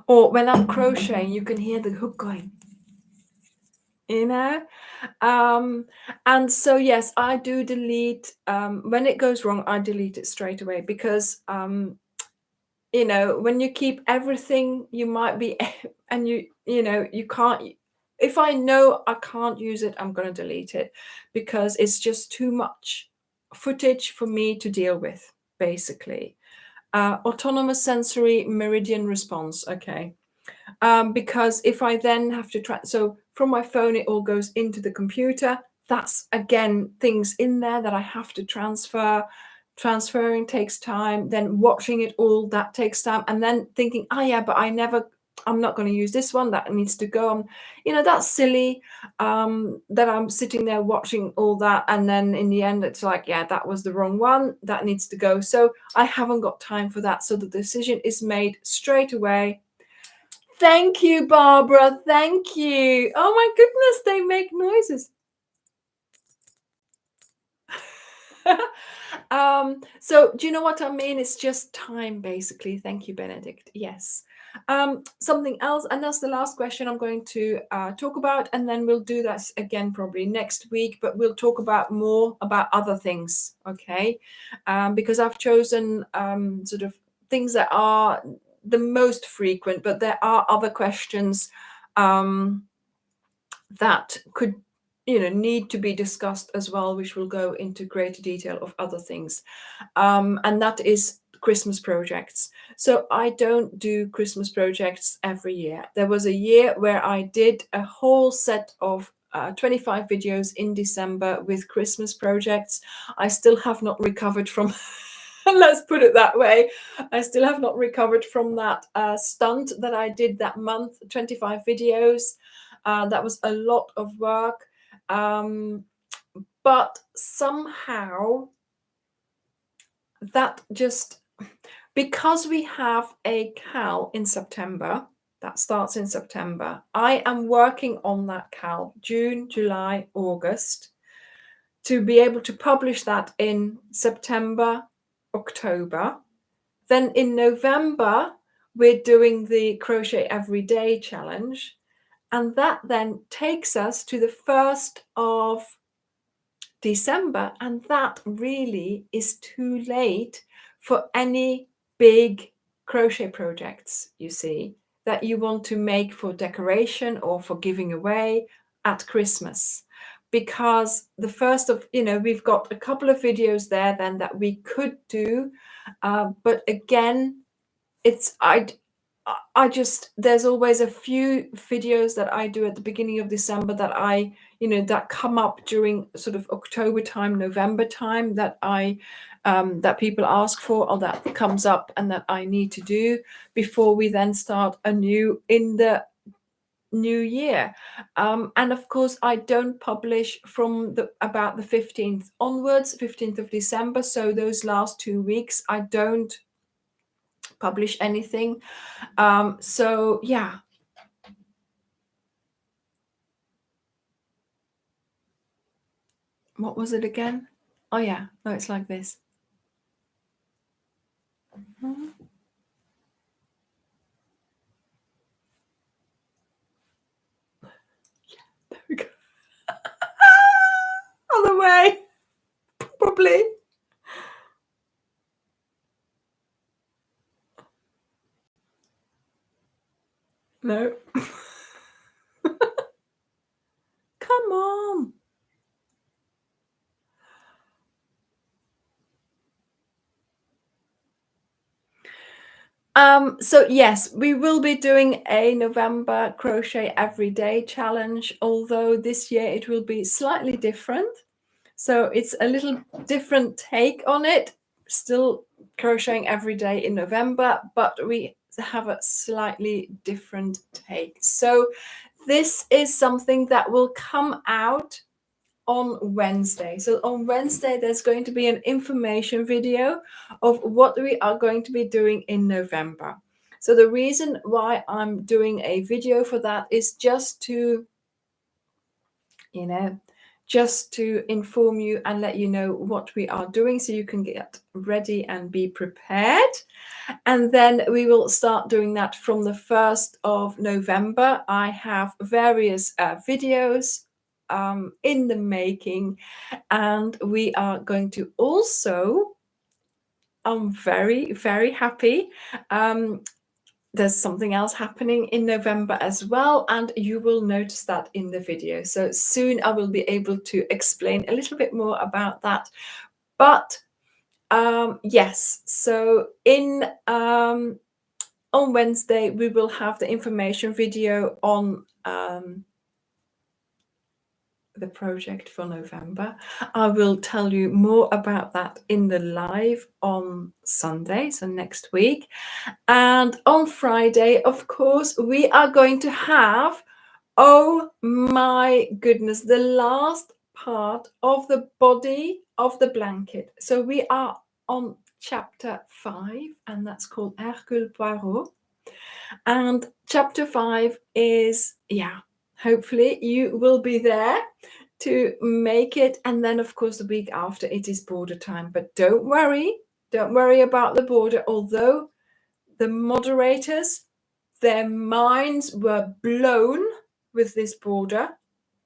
Or when I'm crocheting, you can hear the hook going, and so yes, I do delete when it goes wrong. I delete it straight away because when you keep everything, you might be and you can't. If I know I can't use it, I'm going to delete it because it's just too much footage for me to deal with, basically. Autonomous sensory meridian response. Okay. Because if I then have to so from my phone, it all goes into the computer. That's again things in there that I have to transfer. Transferring takes time. Then watching it all, that takes time. And then thinking, oh yeah, but I'm not going to use this one. That needs to go. That's silly. That I'm sitting there watching all that, and then in the end, it's like, yeah, that was the wrong one. That needs to go. So I haven't got time for that. So the decision is made straight away. Thank you, Barbara. Thank you. Oh my goodness, they make noises. So do you know what I mean? It's just time, basically. Thank you, Benedict. Yes. Something else, and that's the last question I'm going to talk about, and then we'll do that again probably next week, but we'll talk about more about other things, okay? Because I've chosen sort of things that are the most frequent, but there are other questions that could need to be discussed as well, which will go into greater detail of other things, and that is Christmas projects. So I don't do Christmas projects every year. There was a year where I did a whole set of 25 videos in December with Christmas projects. I still have not recovered from let's put it that way. I still have not recovered from that stunt that I did that month, 25 videos. That was a lot of work. But somehow that just, because we have a CAL in September, that starts in September, I am working on that CAL June, July, August, to be able to publish that in September, October. Then in November, we're doing the Crochet Everyday Challenge. And that then takes us to the 1st of December. And that really is too late for any big crochet projects, you see, that you want to make for decoration or for giving away at Christmas. Because the 1st of, we've got a couple of videos there then that we could do. But again, I just, there's always a few videos that I do at the beginning of December that that come up during sort of October time, November time, that that people ask for, or that comes up and that I need to do before we then start anew in the new year. And of course, I don't publish from about the 15th onwards, 15th of December. So those last 2 weeks, I don't publish anything. So yeah. What was it again? Oh yeah, no, it's like this. Mhm. There we go. Other way, probably. No. Come on. So yes, we will be doing a November Crochet Everyday Challenge, although this year it will be slightly different. So it's a little different take on it. Still crocheting every day in November, but we have a slightly different take. So this is something that will come out on Wednesday. So on Wednesday, there's going to be an information video of what we are going to be doing in November. So the reason why I'm doing a video for that is just to, just to inform you and let you know what we are doing so you can get ready and be prepared. And then we will start doing that from the 1st of November. I have various videos in the making, and we are going to also, I'm very, very happy. There's something else happening in November as well, and you will notice that in the video. So soon I will be able to explain a little bit more about that. But Yes, so on Wednesday we will have the information video on the project for November. I will tell you more about that in the live on Sunday, so next week. And on Friday, of course, we are going to have, oh my goodness, the last part of the body of the blanket. So we are on chapter 5, and that's called Hercule Poirot. And chapter 5 is, hopefully you will be there to make it. And then, of course, the week after it is border time. But don't worry about the border. Although the moderators, their minds were blown with this border,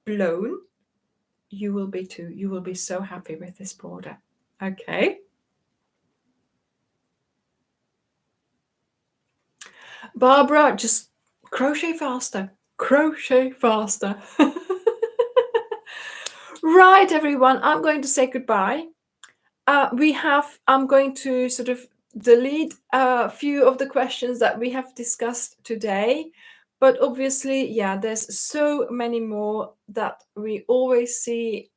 you will be too. You will be so happy with this border. Okay. Barbara, just crochet faster. Crochet faster. Right, everyone, I'm going to say goodbye. I'm going to sort of delete a few of the questions that we have discussed today. But obviously, there's so many more that we always see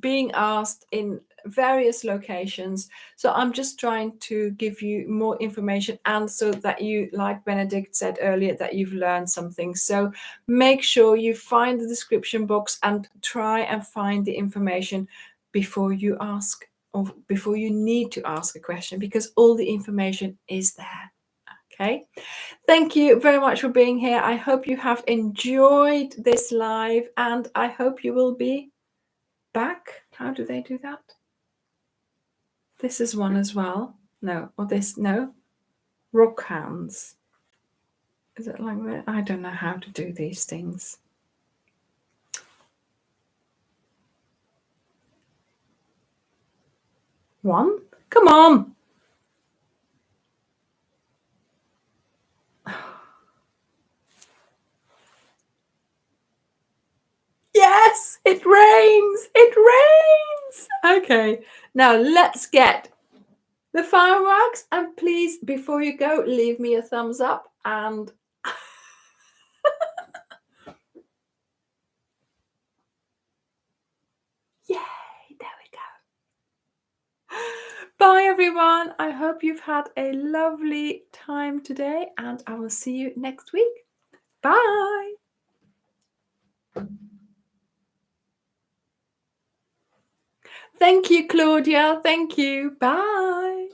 being asked in various locations. So I'm just trying to give you more information, and so that you, like Benedict said earlier, that you've learned something. So make sure you find the description box and try and find the information before you ask, or before you need to ask a question, because all the information is there. Okay. Thank you very much for being here. I hope you have enjoyed this live, and I hope you will be back. How do they do that? This is one as well. No, or this, no. Rock hands. Is it like that? I don't know how to do these things. One? Come on. Yes, it rains. It rains. Okay, now let's get the fireworks. And please, before you go, leave me a thumbs up and yay, there we go. Bye, everyone. I hope you've had a lovely time today, and I will see you next week. Bye. Thank you, Claudia. Thank you. Bye.